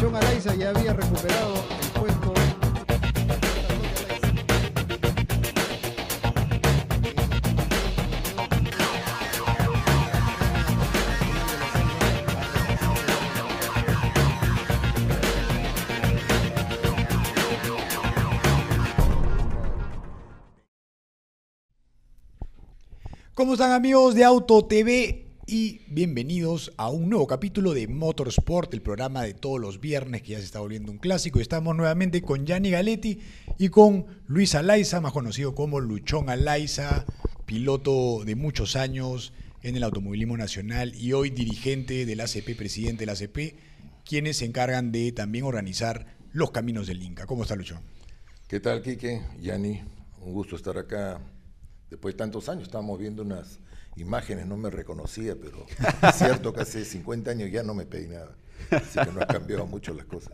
Luchón Alaiza ya había recuperado el puesto. ¿Cómo están, amigos de Auto TV? Y bienvenidos a un nuevo capítulo de Motorsport, el programa de todos los viernes que ya se está volviendo un clásico. Estamos nuevamente con Gianni Galetti y con Luis Alaiza, más conocido como Luchón Alaiza, piloto de muchos años en el automovilismo nacional y hoy dirigente del ACP, presidente del ACP, quienes se encargan de también organizar los caminos del Inca. ¿Cómo está, Luchón? ¿Qué tal, Quique? Gianni, un gusto estar acá. Después de tantos años, estábamos viendo unas imágenes, no me reconocía, pero es cierto que hace 50 años ya no me peinaba. Así que no ha cambiado mucho las cosas.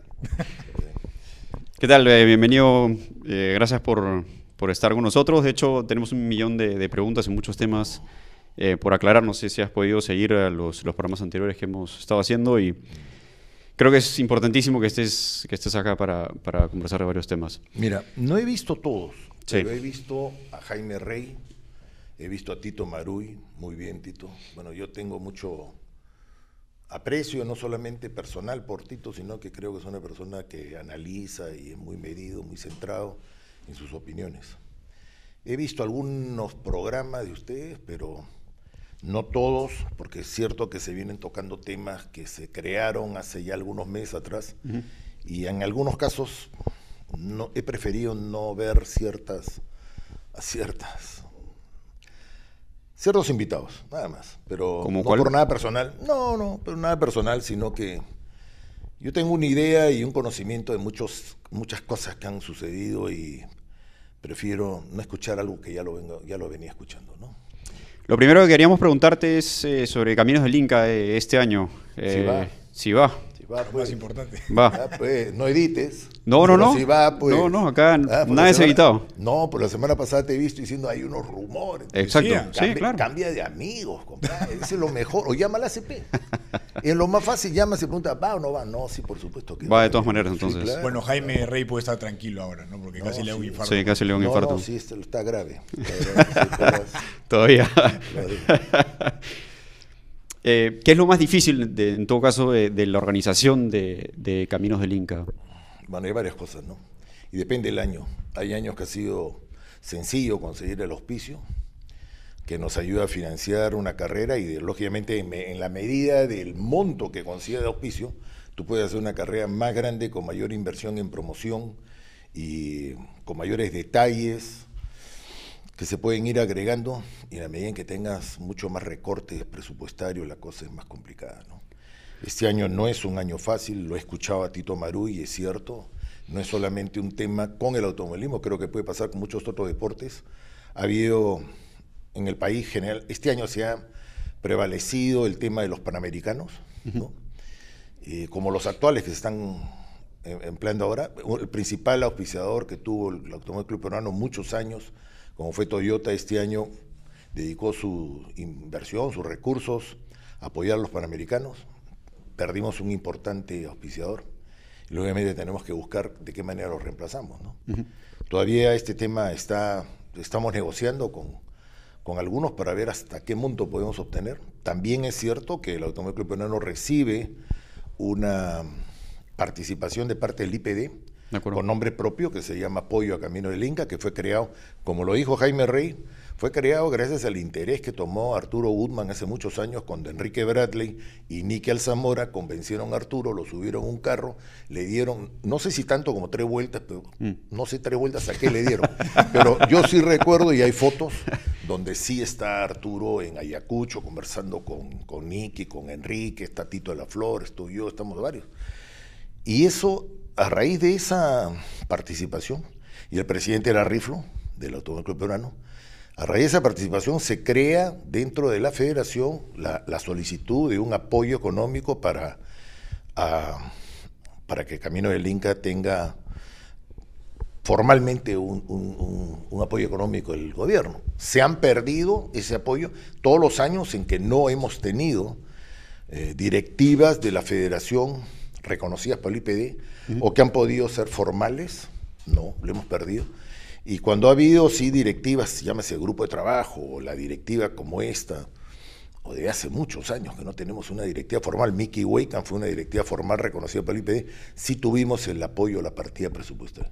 ¿Qué tal? Bienvenido. Gracias por estar con nosotros. De hecho, tenemos un millón de preguntas y muchos temas por aclarar. No sé si has podido seguir los programas anteriores que hemos estado haciendo y creo que es importantísimo que estés acá para conversar de varios temas. Mira, no he visto todos, Sí. pero he visto a Jaime Rey, he visto a Tito Maruy, muy bien, Tito. Bueno, yo tengo mucho aprecio, no solamente personal por Tito, sino que creo que es una persona que analiza y es muy medido, muy centrado en sus opiniones. He visto algunos programas de ustedes, pero no todos, porque es cierto que se vienen tocando temas que se crearon hace ya algunos meses atrás, y en algunos casos no, he preferido no ver ciertos invitados, nada más, pero ¿Cómo no cuál? por nada personal, pero nada personal, sino que yo tengo una idea y un conocimiento de muchas cosas que han sucedido y prefiero no escuchar algo que ya lo venía escuchando, ¿no? Lo primero que queríamos preguntarte es sobre Caminos del Inca este año. Si va. Si va. Si va, Lo pues, más importante. Va. pues, no edites. No, Pero si va, pues, No, acá pues nada la es semana- editado. No, pues la semana pasada te he visto diciendo hay unos rumores. Exacto. decía, Sí, claro. Cambia de amigos, compadre. Ese es lo mejor. O llama a la ACP. Es lo más fácil, llama y se pregunta, ¿va o no va? No, sí, por supuesto que Va de todas maneras, Sí, entonces. claro. Bueno, Jaime Rey puede estar tranquilo ahora, ¿no? Porque No, casi le da un sí. infarto. Sí, casi le dio un No, infarto. no, sí, está grave. Está grave, sí, Todavía. claro. ¿Qué es lo más difícil, en todo caso, de la organización de Caminos del Inca? Bueno, hay varias cosas, ¿no? Y depende del año. Hay años que ha sido sencillo conseguir el auspicio, que nos ayuda a financiar una carrera y lógicamente en la medida del monto que consiga de auspicio, tú puedes hacer una carrera más grande con mayor inversión en promoción y con mayores detalles que se pueden ir agregando, y en la medida en que tengas mucho más recortes presupuestarios, la cosa es más complicada, ¿no? Este año no es un año fácil, lo he escuchado a Tito Maruy y es cierto, no es solamente un tema con el automovilismo, creo que puede pasar con muchos otros deportes. Ha habido en el país general, este año se ha prevalecido el tema de los panamericanos, ¿no? Como los actuales que se están empleando ahora. El principal auspiciador que tuvo el Automóvil Club Peruano muchos años, como fue Toyota, este año dedicó su inversión, sus recursos a apoyar a los panamericanos. Perdimos un importante auspiciador y obviamente tenemos que buscar de qué manera lo reemplazamos, ¿no? Todavía este tema estamos negociando con algunos para ver hasta qué monto podemos obtener. También es cierto que el Automóvil Club Peruano recibe una participación de parte del IPD con nombre propio que se llama Apoyo a Camino del Inca, que fue creado, como lo dijo Jaime Rey, fue creado gracias al interés que tomó Arturo Goodman hace muchos años cuando Enrique Bradley y Nicky Alzamora convencieron a Arturo, lo subieron a un carro, le dieron, no sé si tanto como 3 vueltas, pero no sé 3 vueltas a qué le dieron, pero yo sí recuerdo y hay fotos donde sí está Arturo en Ayacucho conversando con Nicky, con Enrique, está Tito de la Flor, estoy yo, estamos varios. Y eso, a raíz de esa participación, y el presidente era Riflo, del Automóvil Club Peruano, a raíz de esa participación se crea dentro de la federación la solicitud de un apoyo económico para que Camino del Inca tenga formalmente un apoyo económico del gobierno. Se han perdido ese apoyo todos los años en que no hemos tenido directivas de la federación reconocidas por el IPD o que han podido ser formales, no, lo hemos perdido. Y cuando ha habido, sí, directivas, llámese grupo de trabajo o la directiva como esta, o de hace muchos años que no tenemos una directiva formal, Mickey Weikan fue una directiva formal reconocida por el IPD, sí tuvimos el apoyo a la partida presupuestal.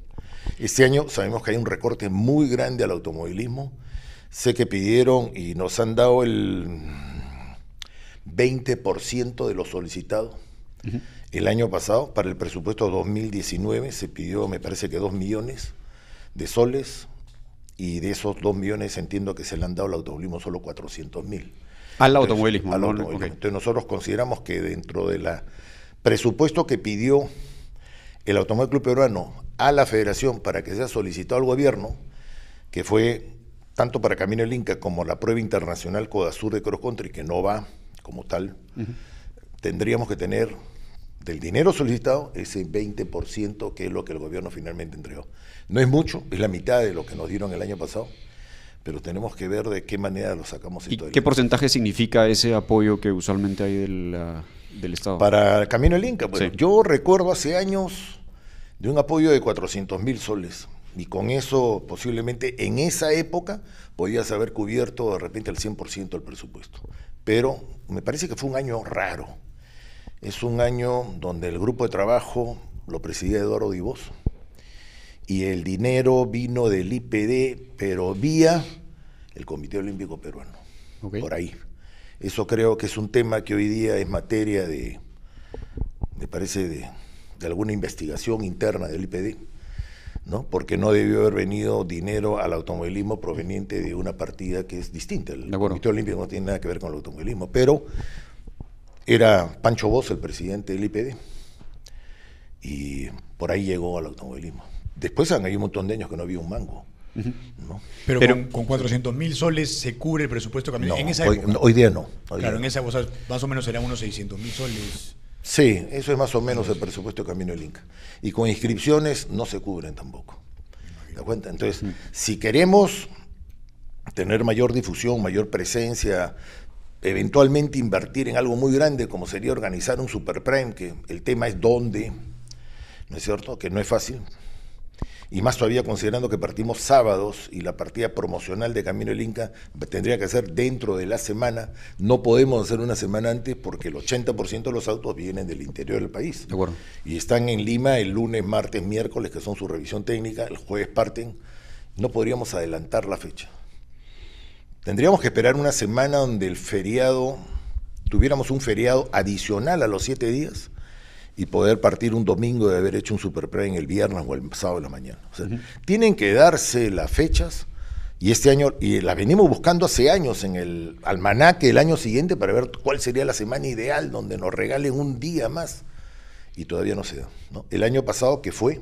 Este año sabemos que hay un recorte muy grande al automovilismo, sé que pidieron y nos han dado el 20% de lo solicitado. El año pasado, para el presupuesto 2019, se pidió, me parece que 2 millones de soles, y de esos 2 millones entiendo que se le han dado al automovilismo solo 400.000. Al automovilismo. Al ¿no? automovilismo. Okay. Entonces nosotros consideramos que dentro del presupuesto que pidió el Automóvil Club Peruano a la federación para que sea solicitado al gobierno, que fue tanto para Camino del Inca como la prueba internacional Codasur de Cross Country, que no va como tal, tendríamos que tener del dinero solicitado ese 20%, que es lo que el gobierno finalmente entregó. No es mucho, es la mitad de lo que nos dieron el año pasado, pero tenemos que ver de qué manera lo sacamos. ¿Y qué porcentaje significa ese apoyo que usualmente hay del Estado? Para el Camino del Inca, pues, Sí. yo recuerdo hace años de un apoyo de 400.000 soles, y con eso posiblemente en esa época podías haber cubierto de repente el 100% del presupuesto. Pero me parece que fue un año raro. Es un año donde el grupo de trabajo lo presidía Eduardo Dibós, y el dinero vino del IPD, pero vía el Comité Olímpico Peruano, Okay. por ahí. Eso creo que es un tema que hoy día es materia me parece, de alguna investigación interna del IPD, ¿no? Porque no debió haber venido dinero al automovilismo proveniente de una partida que es distinta. El Comité Olímpico no tiene nada que ver con el automovilismo, pero era Pancho Bosch el presidente del IPD, y por ahí llegó al automovilismo. Después han habido un montón de años que no había un mango, ¿no? Pero con 400.000 soles se cubre el presupuesto Camino No, en esa hoy, época. hoy día no. Claro, en esa época más o menos serán unos 600.000 soles. Sí, eso es más o menos el presupuesto de Camino del Inca. Y con inscripciones no se cubren tampoco. ¿Te das cuenta? Entonces, si queremos tener mayor difusión, mayor presencia, eventualmente invertir en algo muy grande, como sería organizar un Super Prime, que el tema es dónde, ¿no es cierto? Que no es fácil. Y más todavía considerando que partimos sábados y la partida promocional de Camino del Inca tendría que ser dentro de la semana. No podemos hacer una semana antes porque el 80% de los autos vienen del interior del país. De acuerdo. Y están en Lima el lunes, martes, miércoles, que son su revisión técnica, el jueves parten. No podríamos adelantar la fecha. Tendríamos que esperar una semana donde el feriado, tuviéramos un feriado adicional a los 7 días, y poder partir un domingo de haber hecho un Super Prime el viernes o el sábado de la mañana. O sea, tienen que darse las fechas, y este año, y las venimos buscando hace años en el almanaque del año siguiente para ver cuál sería la semana ideal donde nos regalen un día más, y todavía no se da, ¿no? El año pasado, que fue,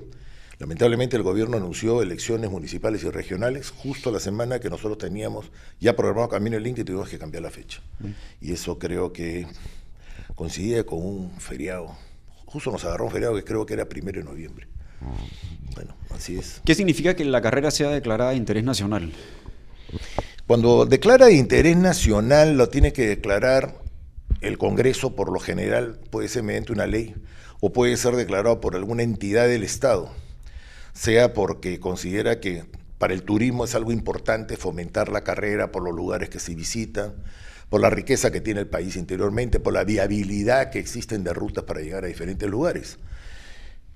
lamentablemente el gobierno anunció elecciones municipales y regionales justo la semana que nosotros teníamos ya programado Camino del Inca y tuvimos que cambiar la fecha. Y eso creo que coincidía con un feriado. Justo nos agarró un feriado que creo que era 1 de noviembre. Bueno, así es. ¿Qué significa que la carrera sea declarada de interés nacional? Cuando declara de interés nacional, lo tiene que declarar el Congreso, por lo general, puede ser mediante una ley, o puede ser declarado por alguna entidad del Estado, sea porque considera que para el turismo es algo importante fomentar la carrera por los lugares que se visitan, por la riqueza que tiene el país interiormente, por la viabilidad que existen de rutas para llegar a diferentes lugares.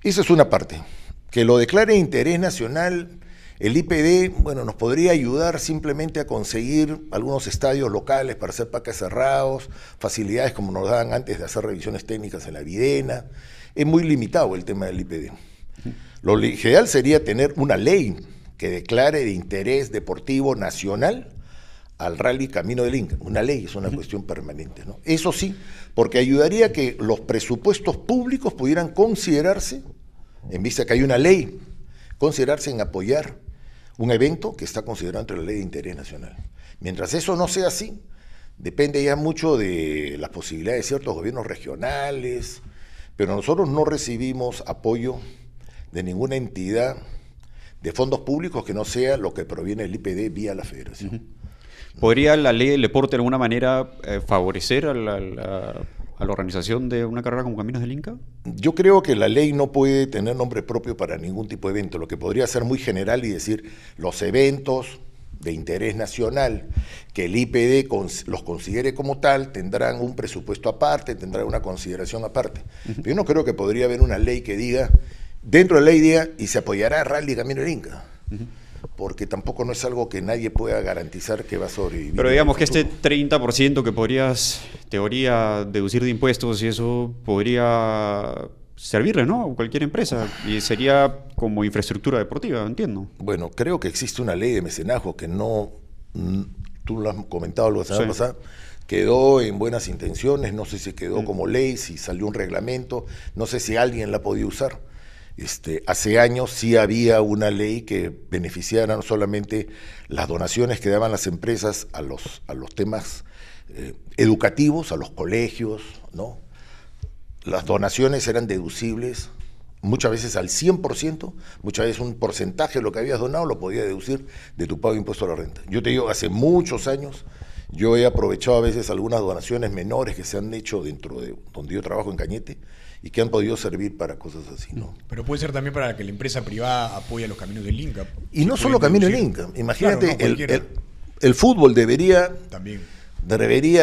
Esa es una parte. Que lo declare de interés nacional, el IPD, bueno, nos podría ayudar simplemente a conseguir algunos estadios locales para hacer parques cerrados, facilidades como nos daban antes de hacer revisiones técnicas en la Videna. Es muy limitado el tema del IPD. Lo ideal sería tener una ley que declare de interés deportivo nacional al Rally Camino del Inca. Una ley es una cuestión permanente, ¿no? Eso sí, porque ayudaría a que los presupuestos públicos pudieran considerarse, en vista de que hay una ley, considerarse en apoyar un evento que está considerado entre la ley de interés nacional. Mientras eso no sea así, depende ya mucho de las posibilidades de ciertos gobiernos regionales, pero nosotros no recibimos apoyo de ninguna entidad de fondos públicos que no sea lo que proviene del IPD vía la federación. ¿Podría la ley del deporte de alguna manera favorecer a la organización de una carrera como Caminos del Inca? Yo creo que la ley no puede tener nombre propio para ningún tipo de evento, lo que podría ser muy general y decir los eventos de interés nacional que el IPD los considere como tal tendrán un presupuesto aparte, tendrán una consideración aparte. Pero yo no creo que podría haber una ley que diga, dentro de la ley diga, y se apoyará Rally Camino del Inca. Porque tampoco no es algo que nadie pueda garantizar que va a sobrevivir. Pero digamos que este 30% que podrías, teoría, deducir de impuestos y eso podría servirle, ¿no? A cualquier empresa. Y sería como infraestructura deportiva, entiendo. Bueno, creo que existe una ley de mecenazgo que no, tú lo has comentado la semana pasada, quedó en buenas intenciones, no sé si quedó como ley, si salió un reglamento, no sé si alguien la podía usar. Hace años sí había una ley que beneficiara no solamente las donaciones que daban las empresas a los temas educativos, a los colegios, ¿no? Las donaciones eran deducibles, muchas veces al 100%, muchas veces un porcentaje de lo que habías donado lo podías deducir de tu pago de impuesto a la renta. Yo te digo, hace muchos años yo he aprovechado a veces algunas donaciones menores que se han hecho dentro de donde yo trabajo en Cañete, y que han podido servir para cosas así, ¿no? Pero puede ser también para que la empresa privada apoye los Caminos del Inca. Y no solo Camino del Inca, imagínate, claro, no, el fútbol debería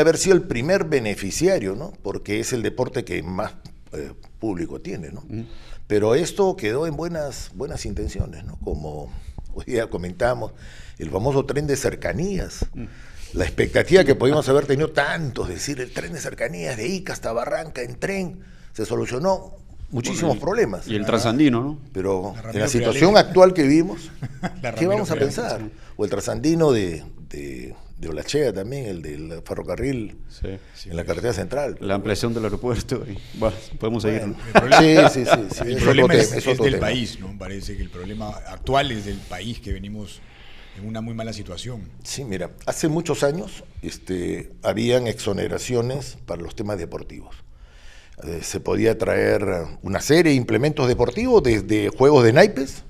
haber sido el primer beneficiario, ¿no? Porque es el deporte que más público tiene, ¿no? Pero esto quedó en buenas intenciones, ¿no? Como hoy día comentamos, el famoso tren de cercanías. La expectativa que podíamos haber tenido tantos, es decir, el tren de cercanías de Ica hasta Barranca en tren, se solucionó muchísimos problemas. Y el trasandino, ¿no? Pero en la situación actual que vivimos, ¿qué vamos a pensar? O el trasandino de Olachea también, el del ferrocarril en la carretera central. La ampliación del aeropuerto. Bueno, podemos seguir. Sí. El problema es del país, ¿no? Parece que el problema actual es del país, que venimos en una muy mala situación. Sí, mira, hace muchos años habían exoneraciones para los temas deportivos. Se podía traer una serie de implementos deportivos, desde juegos de naipes,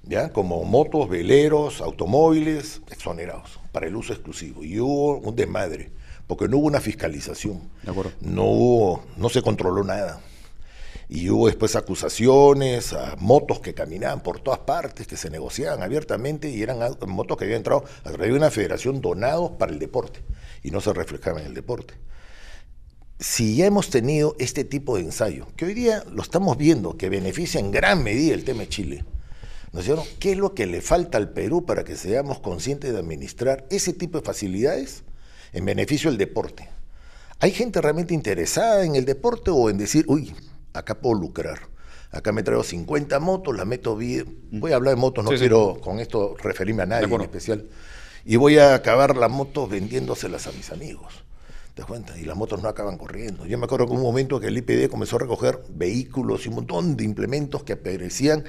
¿ya? Como motos, veleros, automóviles, exonerados para el uso exclusivo. Y hubo un desmadre, porque no hubo una fiscalización, no se controló nada. Y hubo después acusaciones a motos que caminaban por todas partes, que se negociaban abiertamente, y eran motos que habían entrado a través de una federación donados para el deporte, y no se reflejaban en el deporte. Si ya hemos tenido este tipo de ensayo, que hoy día lo estamos viendo, que beneficia en gran medida el tema de Chile, ¿no es cierto? ¿Qué es lo que le falta al Perú para que seamos conscientes de administrar ese tipo de facilidades en beneficio del deporte? ¿Hay gente realmente interesada en el deporte o en decir, uy, acá puedo lucrar? Acá me traigo 50 motos, las meto bien. Voy a hablar de motos, no quiero con esto referirme a nadie en especial. Y voy a acabar las motos vendiéndoselas a mis amigos. ¿Te das cuenta? Y las motos no acaban corriendo. Yo me acuerdo que un momento que el IPD comenzó a recoger vehículos y un montón de implementos que aparecían,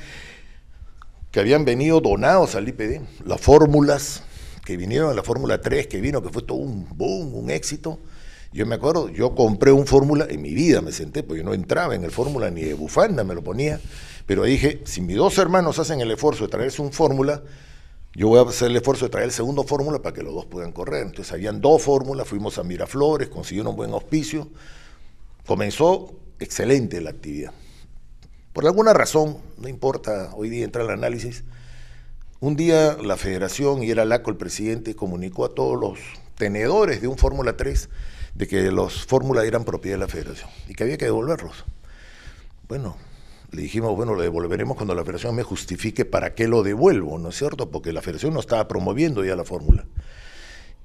que habían venido donados al IPD. Las fórmulas que vinieron, la Fórmula 3 que vino, que fue todo un boom, un éxito. Yo me acuerdo, yo compré un Fórmula, en mi vida me senté, porque yo no entraba en el Fórmula ni de bufanda, me lo ponía, pero dije, si mis dos hermanos hacen el esfuerzo de traerse un Fórmula, yo voy a hacer el esfuerzo de traer el segundo Fórmula para que los dos puedan correr. Entonces habían dos Fórmulas, fuimos a Miraflores, consiguieron un buen auspicio, comenzó excelente la actividad. Por alguna razón, no importa hoy día entrar al análisis, un día la federación, y era Laco el presidente, comunicó a todos los tenedores de un Fórmula 3 de que los Fórmula eran propiedad de la federación y que había que devolverlos. Bueno, le dijimos, bueno, lo devolveremos cuando la federación me justifique para qué lo devuelvo, ¿no es cierto? Porque la federación no estaba promoviendo ya la Fórmula.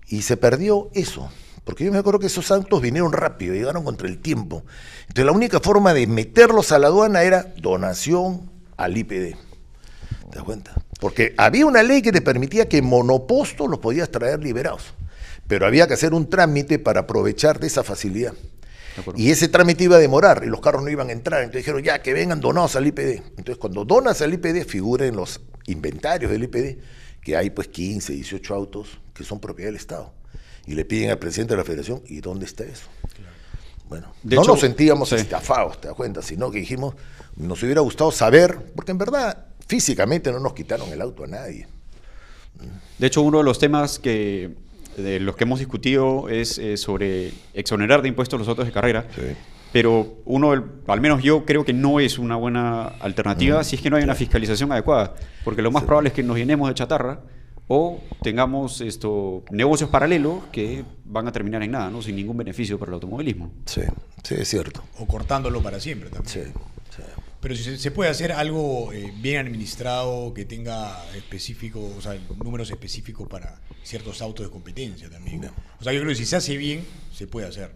Y se perdió eso, porque yo me acuerdo que esos autos vinieron rápido, llegaron contra el tiempo. Entonces la única forma de meterlos a la aduana era donación al IPD. ¿Te das cuenta? Porque había una ley que te permitía que monopostos los podías traer liberados, pero había que hacer un trámite para aprovechar de esa facilidad. Y ese trámite iba a demorar y los carros no iban a entrar. Entonces dijeron, ya, que vengan donados al IPD. Entonces cuando donas al IPD, figura en los inventarios del IPD que hay pues 15, 18 autos que son propiedad del Estado. Y le piden al presidente de la federación, ¿y dónde está eso? Claro. Bueno, no nos sentíamos estafados, ¿te das cuenta? Sino que dijimos, nos hubiera gustado saber, porque en verdad físicamente no nos quitaron el auto a nadie. De hecho, uno de los temas que de los que hemos discutido es sobre exonerar de impuestos los autos de carrera. Sí. Pero al menos yo creo que no es una buena alternativa si es que no hay una fiscalización adecuada. Porque lo más probable es que nos llenemos de chatarra o tengamos negocios paralelos que van a terminar en nada, ¿no? Sin ningún beneficio para el automovilismo. Sí, sí, es cierto. O cortándolo para siempre también. Sí, sí. Pero si se puede hacer algo bien administrado, que tenga números específicos para ciertos autos de competencia también. No. O sea, yo creo que si se hace bien, se puede hacer.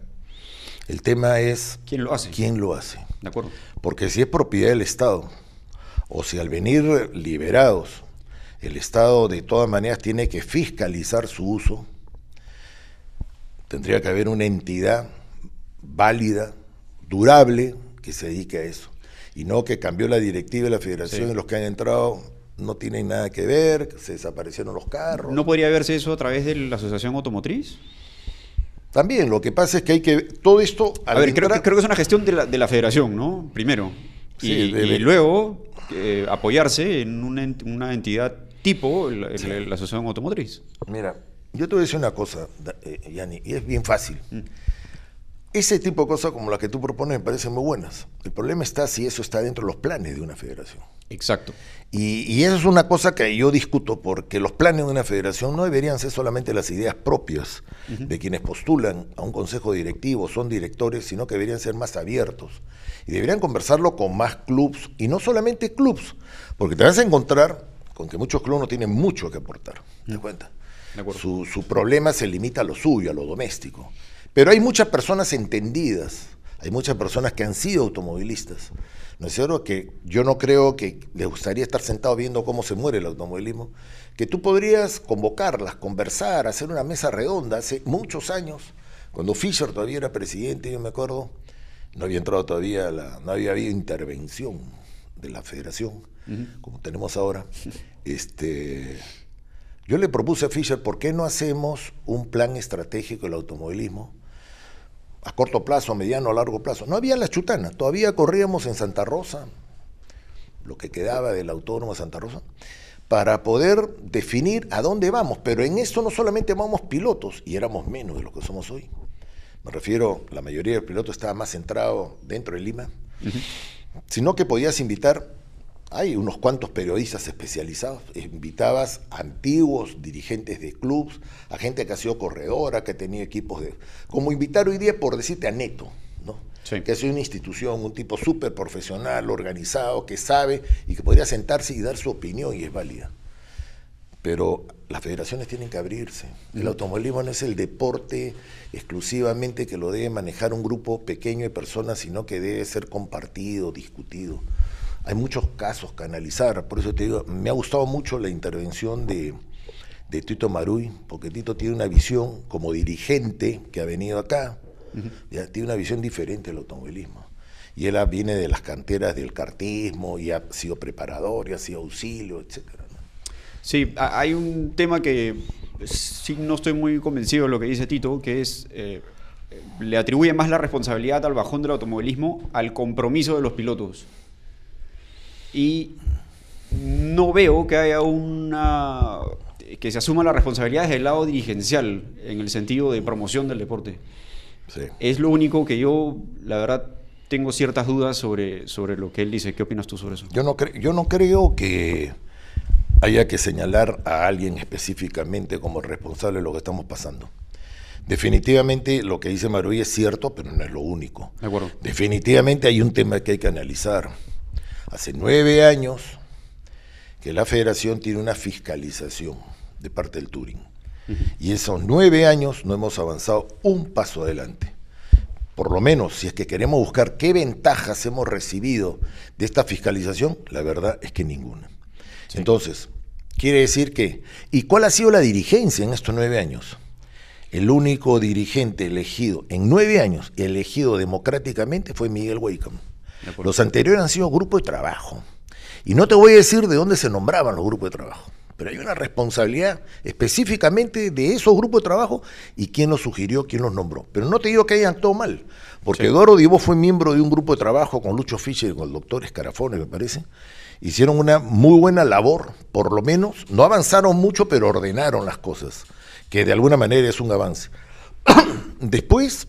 El tema es ¿Quién lo hace? ¿quién lo hace? ¿De acuerdo? Porque si es propiedad del Estado, o si al venir liberados, el Estado de todas maneras tiene que fiscalizar su uso, tendría que haber una entidad válida, durable, que se dedique a eso. Y no que cambió la directiva de la federación Sí. y los que han entrado no tienen nada que ver, se desaparecieron los carros. ¿No podría verse eso a través de la Asociación Automotriz? También, lo que pasa es que hay que... Todo esto... A ver, creo que es una gestión de la federación, ¿no? Primero. Sí, Y luego apoyarse en una entidad tipo la Asociación Automotriz. Mira, yo te voy a decir una cosa, Yanni, y es bien fácil. Ese tipo de cosas como las que tú propones me parecen muy buenas. El problema está si eso está dentro de los planes de una federación. Exacto. Y eso es una cosa que yo discuto, porque los planes de una federación no deberían ser solamente las ideas propias de quienes postulan a un consejo directivo, son directores, sino que deberían ser más abiertos. Y deberían conversarlo con más clubs, y no solamente clubs, porque te vas a encontrar con que muchos clubes no tienen mucho que aportar. ¿Te das cuenta? De acuerdo. Su problema se limita a lo suyo, a lo doméstico. Pero hay muchas personas entendidas, hay muchas personas que han sido automovilistas. ¿No es cierto? Que yo no creo que les gustaría estar sentado viendo cómo se muere el automovilismo, que tú podrías convocarlas, conversar, hacer una mesa redonda. Hace muchos años, cuando Fischer todavía era presidente, yo me acuerdo, no había entrado todavía, no había habido intervención de la federación, como tenemos ahora. Yo le propuse a Fischer, ¿por qué no hacemos un plan estratégico del automovilismo? A corto plazo, a mediano, a largo plazo. No había la chutana, todavía corríamos en Santa Rosa, lo que quedaba del autódromo de Santa Rosa, para poder definir a dónde vamos. Pero en esto no solamente vamos pilotos, y éramos menos de lo que somos hoy. Me refiero, la mayoría del piloto estaba más centrado dentro de Lima, sino que podías invitar, hay unos cuantos periodistas especializados, invitabas a antiguos dirigentes de clubs, a gente que ha sido corredora, que ha tenido equipos de... Como invitar hoy día, por decirte, a Neto, ¿no? Sí. Que ha sido una institución, un tipo súper profesional, organizado, que sabe y que podría sentarse y dar su opinión y es válida. Pero las federaciones tienen que abrirse. El automovilismo no es el deporte exclusivamente que lo debe manejar un grupo pequeño de personas, sino que debe ser compartido, discutido. Hay muchos casos que analizar, por eso te digo, me ha gustado mucho la intervención de Tito Maruy, porque Tito tiene una visión como dirigente que ha venido acá, ya, tiene una visión diferente del automovilismo. Y él viene de las canteras del kartismo, y ha sido preparador, y ha sido auxilio, etcétera, ¿no? Sí, hay un tema que sí no estoy muy convencido de lo que dice Tito, que es le atribuye más la responsabilidad al bajón del automovilismo al compromiso de los pilotos. Y no veo que haya que se asuma la responsabilidad desde el lado dirigencial, en el sentido de promoción del deporte. Sí. Es lo único que yo, la verdad, tengo ciertas dudas sobre lo que él dice. ¿Qué opinas tú sobre eso? Yo no creo que haya que señalar a alguien específicamente como responsable de lo que estamos pasando. Definitivamente lo que dice Maruy es cierto, pero no es lo único. De acuerdo. Definitivamente hay un tema que hay que analizar. Hace 9 años que la federación tiene una fiscalización de parte del Touring. Y esos 9 años no hemos avanzado un paso adelante. Por lo menos, si es que queremos buscar qué ventajas hemos recibido de esta fiscalización, la verdad es que ninguna. Sí. Entonces, quiere decir que... ¿Y cuál ha sido la dirigencia en estos 9 años? El único dirigente elegido en 9 años, elegido democráticamente, fue Miguel Huaycam. Los anteriores han sido grupos de trabajo. Y no te voy a decir de dónde se nombraban los grupos de trabajo, pero hay una responsabilidad específicamente de esos grupos de trabajo y quién los sugirió, quién los nombró. Pero no te digo que hayan todo mal, porque sí. Eduardo Dibó fue miembro de un grupo de trabajo con Lucho Fischer y con el doctor Escarafone, me parece. Hicieron una muy buena labor, por lo menos. No avanzaron mucho, pero ordenaron las cosas. que de alguna manera es un avance. Después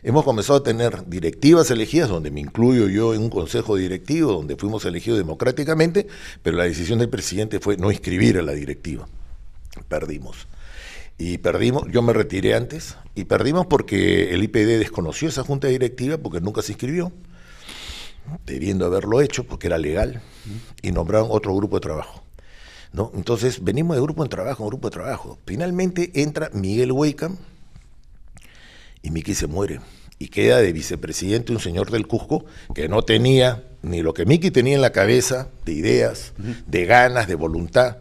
hemos comenzado a tener directivas elegidas, donde me incluyo yo en un consejo directivo, donde fuimos elegidos democráticamente, pero la decisión del presidente fue no inscribir a la directiva. Perdimos. Y perdimos, yo me retiré antes, y perdimos porque el IPD desconoció esa junta directiva porque nunca se inscribió, debiendo haberlo hecho porque era legal, y nombraron otro grupo de trabajo, ¿no? Entonces venimos de grupo de trabajo. Finalmente entra Miguel Huaycam y Miki se muere. Y queda de vicepresidente un señor del Cusco que no tenía ni lo que Miki tenía en la cabeza, de ideas, de ganas, de voluntad.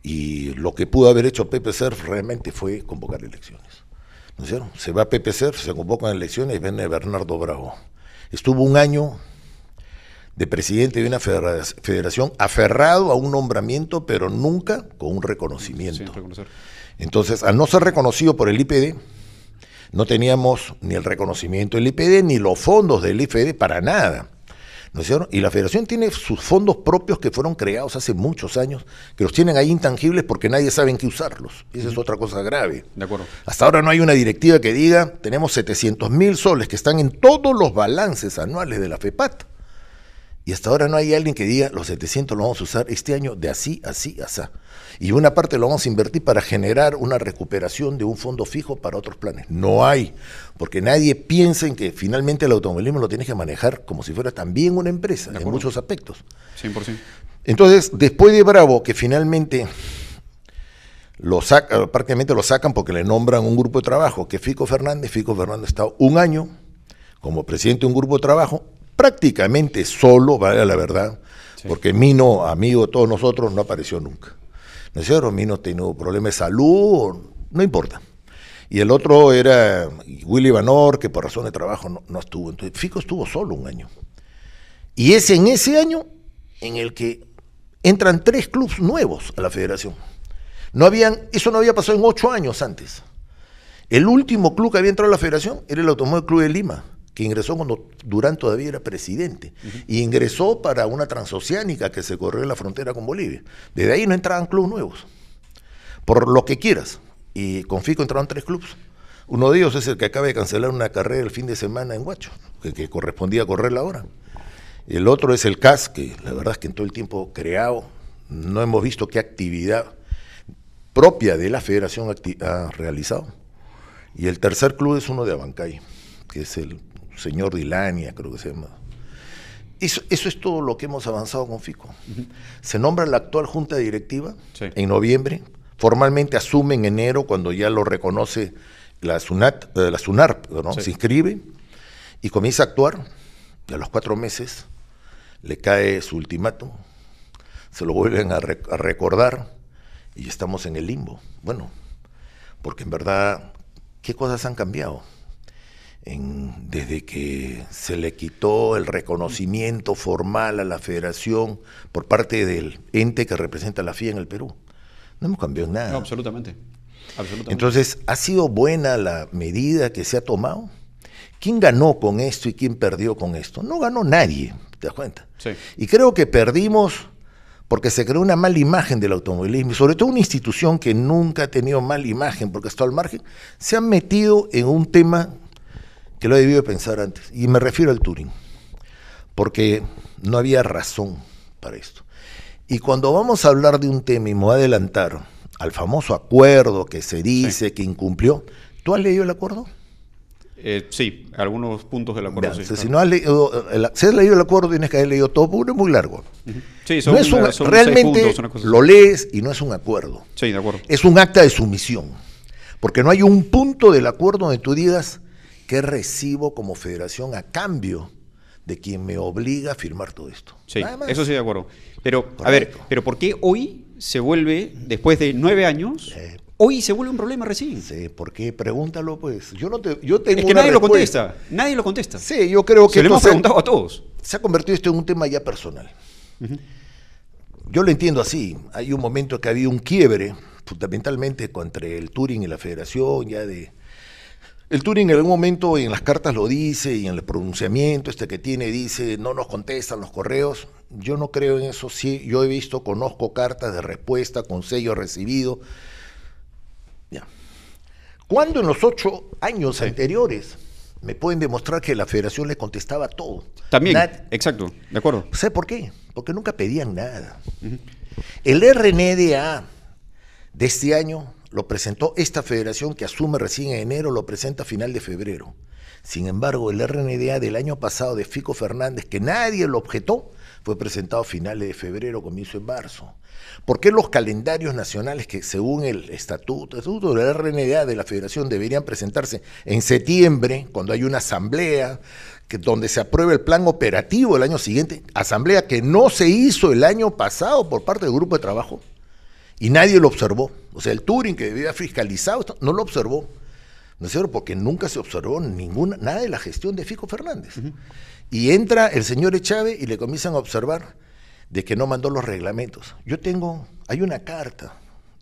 Y lo que pudo haber hecho Pepe Cerf realmente fue convocar elecciones. ¿No es cierto? Se va Pepe Cerf, se convocan elecciones y viene Bernardo Bravo. Estuvo un año de presidente de una federación aferrado a un nombramiento, pero nunca con un reconocimiento. Sí, reconocer. Entonces, al no ser reconocido por el IPD, no teníamos ni el reconocimiento del IPD, ni los fondos del IPD para nada. ¿No es cierto? Y la federación tiene sus fondos propios que fueron creados hace muchos años, que los tienen ahí intangibles porque nadie sabe en qué usarlos. Esa es otra cosa grave. De acuerdo. Hasta ahora no hay una directiva que diga, tenemos 700.000 soles que están en todos los balances anuales de la FEPAT. Y hasta ahora no hay alguien que diga, los 700 los vamos a usar este año de así, así, así. Y una parte lo vamos a invertir para generar una recuperación de un fondo fijo para otros planes. No hay, porque nadie piensa en que finalmente el automovilismo lo tienes que manejar como si fuera también una empresa, en muchos aspectos. 100%. Entonces, después de Bravo, que finalmente prácticamente lo sacan porque le nombran un grupo de trabajo, que es Fico Fernández ha estado un año como presidente de un grupo de trabajo, prácticamente solo, vale la verdad, sí. Porque Mino, amigo de todos nosotros, no apareció nunca. ¿No es cierto? Mino tenía problemas de salud, no importa. Y el otro era Willy Vanor, que por razón de trabajo no estuvo. Entonces Fico estuvo solo un año. Y es en ese año en el que entran 3 clubes nuevos a la federación. Eso no había pasado en 8 años antes. El último club que había entrado a la federación era el Automóvil Club de Lima, que ingresó cuando Durán todavía era presidente, y ingresó para una transoceánica que se corrió en la frontera con Bolivia. Desde ahí no entraban clubes nuevos, por lo que quieras, y con Fico entraron 3 clubes. Uno de ellos es el que acaba de cancelar una carrera el fin de semana en Huacho, que correspondía a correrla ahora. El otro es el CAS, que la verdad es que en todo el tiempo creado, no hemos visto qué actividad propia de la federación ha realizado. Y el tercer club es uno de Abancay, que es el señor Dilania, creo que se llama. Eso es todo lo que hemos avanzado con Fico. Se nombra la actual junta directiva en noviembre, formalmente asume en enero cuando ya lo reconoce la SUNARP, ¿no? Se inscribe y comienza a actuar. Y a los 4 meses le cae su ultimátum, se lo vuelven a recordar y estamos en el limbo. Bueno, porque en verdad, ¿qué cosas han cambiado? Desde que se le quitó el reconocimiento formal a la federación por parte del ente que representa a la FIA en el Perú. No hemos cambiado nada. No, absolutamente. Entonces, ¿ha sido buena la medida que se ha tomado? ¿Quién ganó con esto y quién perdió con esto? No ganó nadie, ¿te das cuenta? Sí. Y creo que perdimos porque se creó una mala imagen del automovilismo, y sobre todo una institución que nunca ha tenido mala imagen, porque está al margen, se han metido en un tema que lo he debido pensar antes, y me refiero al Touring, porque no había razón para esto. Y cuando vamos a hablar de un tema, y me voy a adelantar al famoso acuerdo que se dice que incumplió, ¿tú has leído el acuerdo? Sí, algunos puntos del acuerdo. Bien, sí, si no has leído, si has leído el acuerdo, tienes que haber leído todo, porque es muy largo. Sí, son, son realmente 6 puntos, lo lees y no es un acuerdo. Sí, de acuerdo. Es un acta de sumisión, porque no hay un punto del acuerdo donde tú digas qué recibo como federación a cambio de quien me obliga a firmar todo esto. Sí, eso sí, de acuerdo. Pero, correcto. A ver, pero ¿por qué hoy se vuelve, después de 9 años, hoy se vuelve un problema recién? Sí, ¿por qué? Pregúntalo, pues. Yo tengo es que nadie lo contesta. Nadie lo contesta. Sí, yo creo que se lo hemos preguntado a todos. Se ha convertido esto en un tema ya personal. Yo lo entiendo así. Hay un momento que ha habido un quiebre, fundamentalmente entre el Touring y la federación, ya de... El Touring en algún momento en las cartas lo dice, y en el pronunciamiento que tiene dice, no nos contestan los correos. Yo no creo en eso. Sí, yo he visto, conozco cartas de respuesta con sello recibido. Ya. ¿Cuándo en los 8 años anteriores me pueden demostrar que la federación le contestaba todo? También, exacto, de acuerdo. ¿Sabe por qué? Porque nunca pedían nada. El RNDA de este año lo presentó esta federación que asume recién en enero, lo presenta a final de febrero. Sin embargo, el RNDA del año pasado de Fico Fernández, que nadie lo objetó, fue presentado a finales de febrero, comienzo de marzo. ¿Por qué los calendarios nacionales que según el estatuto del RNDA de la federación deberían presentarse en septiembre, cuando hay una asamblea donde se apruebe el plan operativo el año siguiente, asamblea que no se hizo el año pasado por parte del grupo de trabajo y nadie lo observó? O sea, el Turing que debía fiscalizar esto, no lo observó. ¿No es cierto? Porque nunca se observó nada de la gestión de Fico Fernández. Y entra el señor Echave y le comienzan a observar de que no mandó los reglamentos. Hay una carta,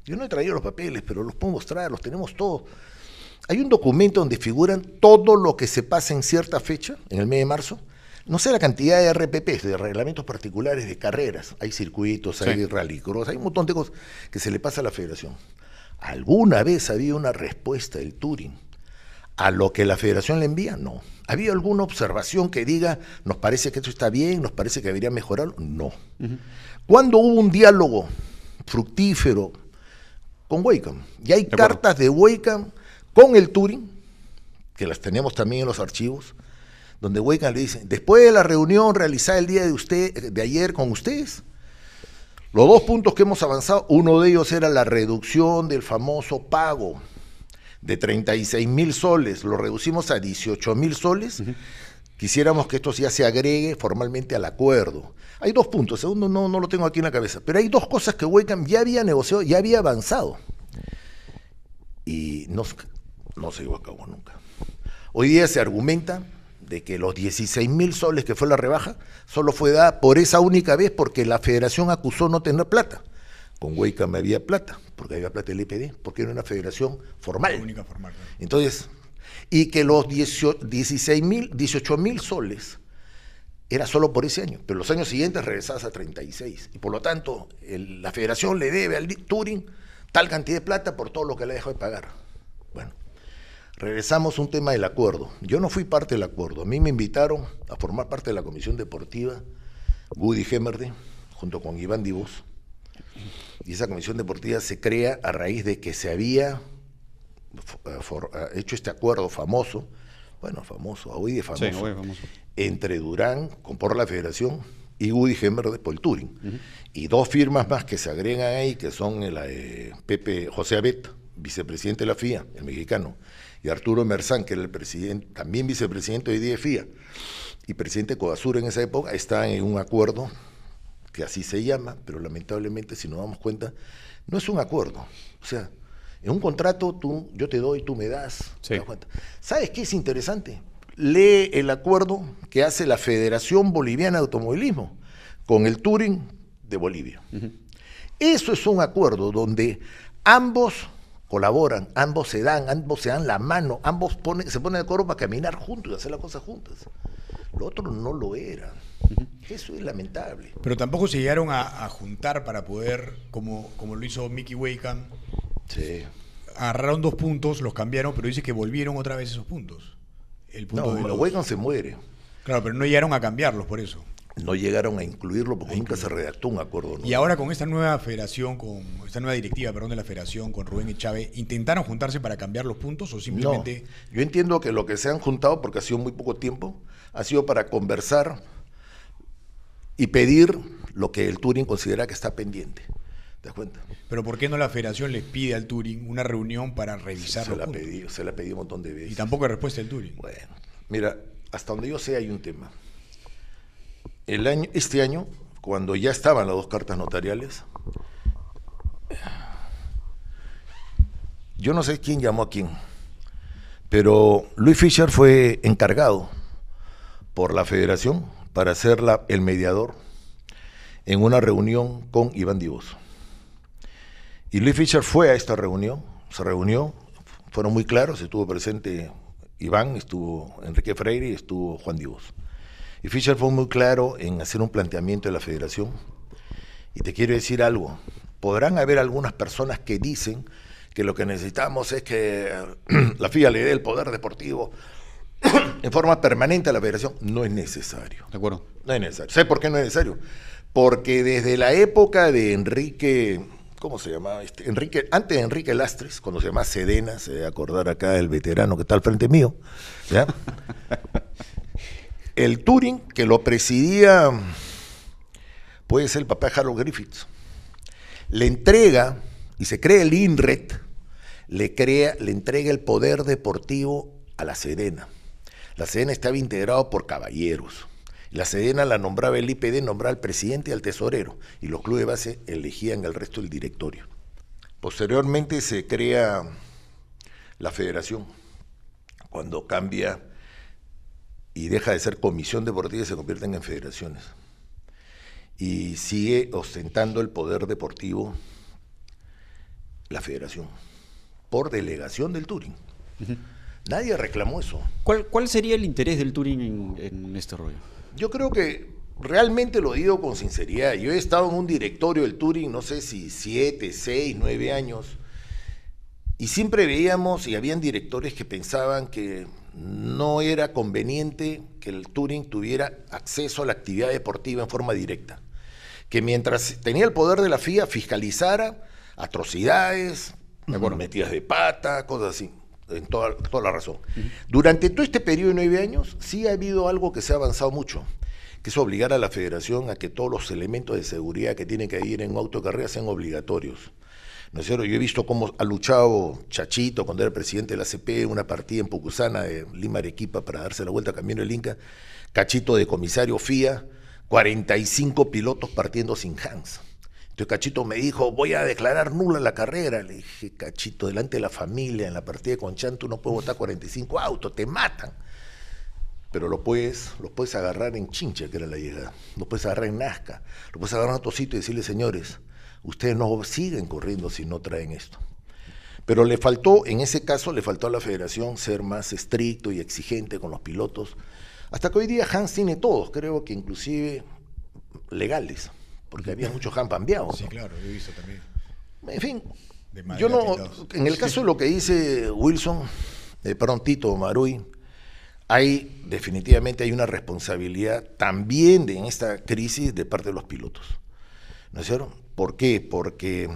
yo no he traído los papeles, pero los puedo mostrar, los tenemos todos. Hay un documento donde figuran todo lo que se pasa en cierta fecha, en el mes de marzo. No sé la cantidad de RPPs, de reglamentos particulares de carreras. Hay circuitos, hay rallycross, hay un montón de cosas que se le pasa a la federación. ¿Alguna vez había una respuesta del Turing a lo que la federación le envía? No. ¿Había alguna observación que diga, nos parece que esto está bien, nos parece que debería mejorarlo? No. ¿Cuándo hubo un diálogo fructífero con Wacom? Y hay cartas de Wacom con el Turing, que las tenemos también en los archivos, donde Wacom le dice, después de la reunión realizada el día de ayer con ustedes, los 2 puntos que hemos avanzado, uno de ellos era la reducción del famoso pago de 36.000 soles, lo reducimos a 18.000 soles, quisiéramos que esto ya se agregue formalmente al acuerdo. Hay 2 puntos, segundo no lo tengo aquí en la cabeza, pero hay 2 cosas que Wacom ya había negociado, ya había avanzado, y no se llevó a cabo nunca. Hoy día se argumenta de que los 16.000 soles que fue la rebaja, solo fue dada por esa única vez porque la federación acusó no tener plata. Con Wacom había plata, porque había plata del EPD, porque era una federación formal. La única formal, ¿no? Entonces, y que los 18.000 soles era solo por ese año, pero los años siguientes regresadas a 36. Y por lo tanto, la federación le debe al Turing tal cantidad de plata por todo lo que le dejó de pagar. Bueno, regresamos a un tema del acuerdo. Yo no fui parte del acuerdo. A mí me invitaron a formar parte de la comisión deportiva, Woody Hemmerde, junto con Iván Divos. Y esa comisión deportiva se crea a raíz de que se había hecho este acuerdo famoso, hoy de famoso, entre Durán, por la federación, y Woody Hemmerde por el Turing. Y 2 firmas más que se agregan ahí, que son José Abet, vicepresidente de la FIA, el mexicano, y Arturo Merzán, que era el presidente, también vicepresidente hoy día de FIA, y presidente de Codasur en esa época, están en un acuerdo que así se llama, pero lamentablemente, si nos damos cuenta, no es un acuerdo. O sea, en un contrato yo te doy, tú me das. Sí. ¿Te das cuenta? ¿Sabes qué es interesante? Lee el acuerdo que hace la Federación Boliviana de Automovilismo con el Turing de Bolivia. Eso es un acuerdo donde ambos colaboran, ambos se dan la mano, ambos se ponen de acuerdo para caminar juntos y hacer las cosas juntas. Lo otro no lo era. Eso es lamentable. Pero tampoco se llegaron a juntar para poder, como lo hizo Mickey Wacom. Sí. Agarraron 2 puntos, los cambiaron, pero dice que volvieron otra vez esos puntos. El punto de Wacom se muere. Claro, pero no llegaron a cambiarlos por eso. No llegaron a incluirlo porque nunca se redactó un acuerdo nuevo. Y ahora con esta nueva federación, esta nueva directiva, de la federación, con Rubén Echave, ¿intentaron juntarse para cambiar los puntos o simplemente...? No, yo entiendo que lo que se han juntado, porque ha sido muy poco tiempo, ha sido para conversar y pedir lo que el Turing considera que está pendiente. ¿Te das cuenta? Pero ¿por qué no la federación les pide al Turing una reunión para revisar los puntos? Se la pedí un montón de veces. Y tampoco hay respuesta del Turing. Bueno, mira, hasta donde yo sé hay un tema. Este año, cuando ya estaban las 2 cartas notariales, yo no sé quién llamó a quién, pero Luis Fischer fue encargado por la federación para ser el mediador en una reunión con Iván Divos. Y Luis Fischer fue a esta reunión, se reunió, fueron muy claros, estuvo presente Iván, estuvo Enrique Freire y estuvo Juan Divos. Y Fischer fue muy claro en hacer un planteamiento de la federación. Y te quiero decir algo, podrán haber algunas personas que dicen que lo que necesitamos es que la FIA le dé el poder deportivo en forma permanente a la federación. No es necesario. De acuerdo. No es necesario. ¿Sabes por qué no es necesario? Porque desde la época de Enrique, ¿cómo se llamaba? Antes de Enrique Lastres, cuando se llamaba Sedena, se debe acordar acá el veterano que está al frente mío, ¿ya? El Touring, que lo presidía, puede ser el papá de Harold Griffiths, le entrega, y se crea el INRED, le entrega el poder deportivo a la Sedena. La Sedena estaba integrado por caballeros. La Sedena la nombraba el IPD, nombraba al presidente y al tesorero, y los clubes de base elegían el resto del directorio. Posteriormente se crea la federación, cuando cambia y deja de ser comisión deportiva y se convierten en federaciones. Y sigue ostentando el poder deportivo la federación, por delegación del Touring. Nadie reclamó eso. ¿Cuál sería el interés del Touring en este rollo? Yo creo que realmente lo digo con sinceridad. Yo he estado en un directorio del Touring, no sé si 7, 6, 9 años, y siempre veíamos y habían directores que pensaban que no era conveniente que el Touring tuviera acceso a la actividad deportiva en forma directa. Que mientras tenía el poder de la FIA, fiscalizara atrocidades, metidas de pata, cosas así. En toda la razón. Durante todo este periodo de 9 años, sí ha habido algo que se ha avanzado mucho, que es obligar a la federación a que todos los elementos de seguridad que tienen que ir en un auto de carrera sean obligatorios. ¿No es cierto? Yo he visto cómo ha luchado Chachito cuando era presidente de la ACP, una partida en Pucusana de Lima Arequipa para darse la vuelta a Camino del Inca, Cachito de comisario FIA, 45 pilotos partiendo sin hands. Entonces Cachito me dijo, voy a declarar nula la carrera. Le dije, Cachito, delante de la familia, en la partida de Conchán, tú no puedes botar 45 autos, te matan. Pero los puedes agarrar en Chincha, que era la llegada. Los puedes agarrar en Nazca. Los puedes agarrar en otro sitio y decirle, señores, ustedes no siguen corriendo si no traen esto. Pero le faltó, en ese caso, le faltó a la federación ser más estricto y exigente con los pilotos. Hasta que hoy día Hans tiene todos, creo que inclusive legales, porque había muchos Hans pambeados. Sí, claro, yo he visto también. En fin, yo no, en el caso de lo que dice Wilson, Tito Marui, definitivamente hay una responsabilidad también en esta crisis de parte de los pilotos. ¿No es cierto? ¿Por qué? Porque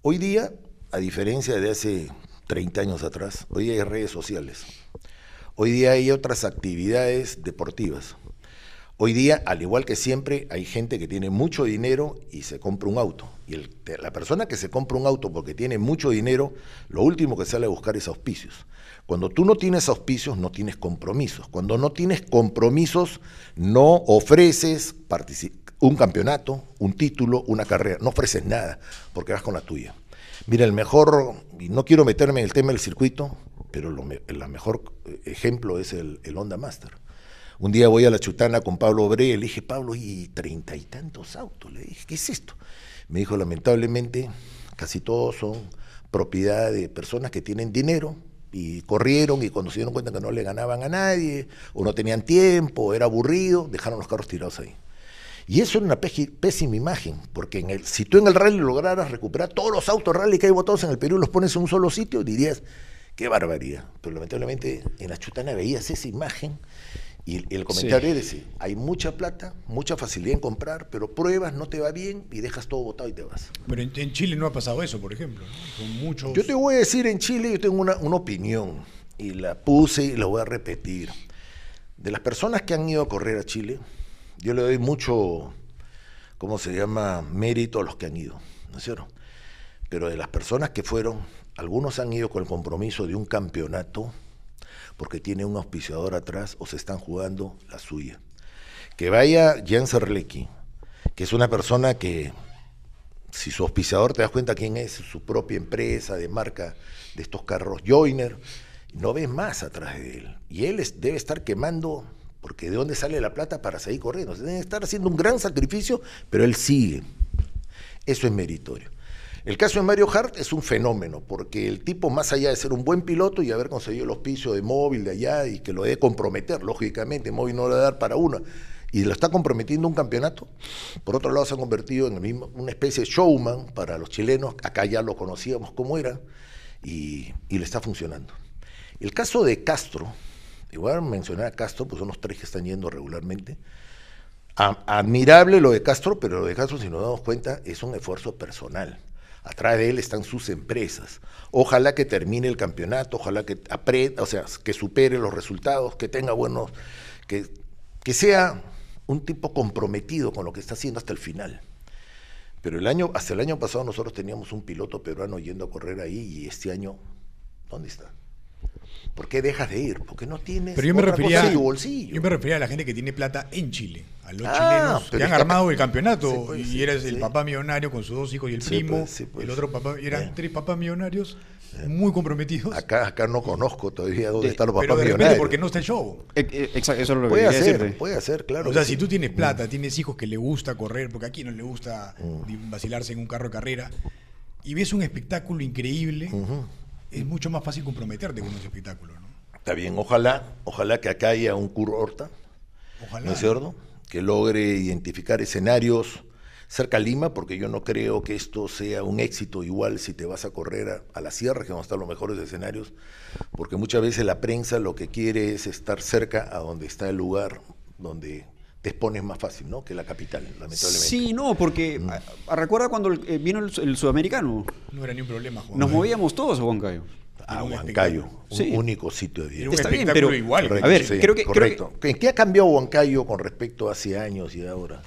hoy día, a diferencia de hace 30 años atrás, hoy día hay redes sociales. Hoy día hay otras actividades deportivas. Hoy día, al igual que siempre, hay gente que tiene mucho dinero y se compra un auto. Y la persona que se compra un auto porque tiene mucho dinero, lo último que sale a buscar es auspicios. Cuando tú no tienes auspicios, no tienes compromisos. Cuando no tienes compromisos, no ofreces un campeonato, un título, una carrera. No ofreces nada, porque vas con la tuya. Mira, el mejor, y no quiero meterme en el tema del circuito, pero el mejor ejemplo es el Honda Master. Un día voy a la Chutana con Pablo Obré, le dije, Pablo, y 30 y tantos autos. Le dije, ¿qué es esto? Me dijo, lamentablemente, casi todos son propiedad de personas que tienen dinero y corrieron y cuando se dieron cuenta que no le ganaban a nadie, o no tenían tiempo, o era aburrido, dejaron los carros tirados ahí. Y eso era una pésima imagen, porque si tú en el rally lograras recuperar todos los autos rally que hay botados en el Perú y los pones en un solo sitio, dirías, qué barbaridad. Pero lamentablemente en la Chutana veías esa imagen. Y el comentario es ese, hay mucha plata, mucha facilidad en comprar, pero pruebas, no te va bien y dejas todo botado y te vas. Pero en Chile no ha pasado eso, por ejemplo, ¿no? Con muchos... Yo te voy a decir, en Chile yo tengo una opinión, y la puse y la voy a repetir. De las personas que han ido a correr a Chile, yo le doy mucho, mérito a los que han ido, ¿no es cierto? Pero de las personas que fueron, algunos han ido con el compromiso de un campeonato, porque tiene un auspiciador atrás o se están jugando la suya. Que vaya Jan Serlecki, que es una persona que, si su auspiciador te das cuenta quién es, su propia empresa de marca de estos carros Joyner, no ves más atrás de él. Y él debe estar quemando, porque ¿de dónde sale la plata para seguir corriendo? Debe estar haciendo un gran sacrificio, pero él sigue. Eso es meritorio. El caso de Mario Hart es un fenómeno, porque el tipo, más allá de ser un buen piloto y haber conseguido el auspicio de Móvil de allá y que lo debe comprometer, lógicamente, Móvil no lo va a dar para uno, y lo está comprometiendo un campeonato. Por otro lado, se ha convertido en el mismo, una especie de showman para los chilenos. Acá ya lo conocíamos cómo era y le está funcionando. El caso de Castro, igual mencionar a Castro, pues son los 3 que están yendo regularmente. Admirable lo de Castro, pero lo de Castro, si nos damos cuenta, es un esfuerzo personal. Atrás de él están sus empresas. Ojalá que termine el campeonato, ojalá que aprenda, o sea, que supere los resultados, que tenga buenos, que sea un tipo comprometido con lo que está haciendo hasta el final. Pero hasta el año pasado nosotros teníamos un piloto peruano yendo a correr ahí, y este año, ¿dónde está? ¿Por qué dejas de ir? Porque no tienes Pero yo me refería bolsillo. a la gente que tiene plata en Chile, a los chilenos que han armado el campeonato, sí, pues, y eres el papá millonario con sus 2 hijos y el primo, pues. el otro papá, eran 3 papás millonarios muy comprometidos. Acá no conozco todavía dónde están los papás pero de repente millonarios. porque no está el show. Exacto, eso es lo que quería decirte. Puede ser, claro. O sea, si tú tienes plata, tienes hijos que le gusta correr, porque aquí no le gusta vacilarse en un carro de carrera, y ves un espectáculo increíble, es mucho más fácil comprometerte con ese espectáculo, ¿no? Está bien, ojalá que acá haya un Kurt Horta, ¿no es cierto? Que logre identificar escenarios cerca a Lima, porque yo no creo que esto sea un éxito igual si te vas a correr a la sierra, que van a estar los mejores escenarios, porque muchas veces la prensa lo que quiere es estar cerca a donde está el lugar donde te expones más fácil, ¿no? Que la capital, lamentablemente. Sí, no, porque recuerda cuando vino el sudamericano. No era ni un problema, Juan. Nos movíamos todos a Huancayo. A Huancayo, sí. un único sitio de vida. Está bien, pero igual. Correcto, a ver, sí, creo que correcto. ¿En qué ha cambiado Huancayo con respecto a hace años y ahora?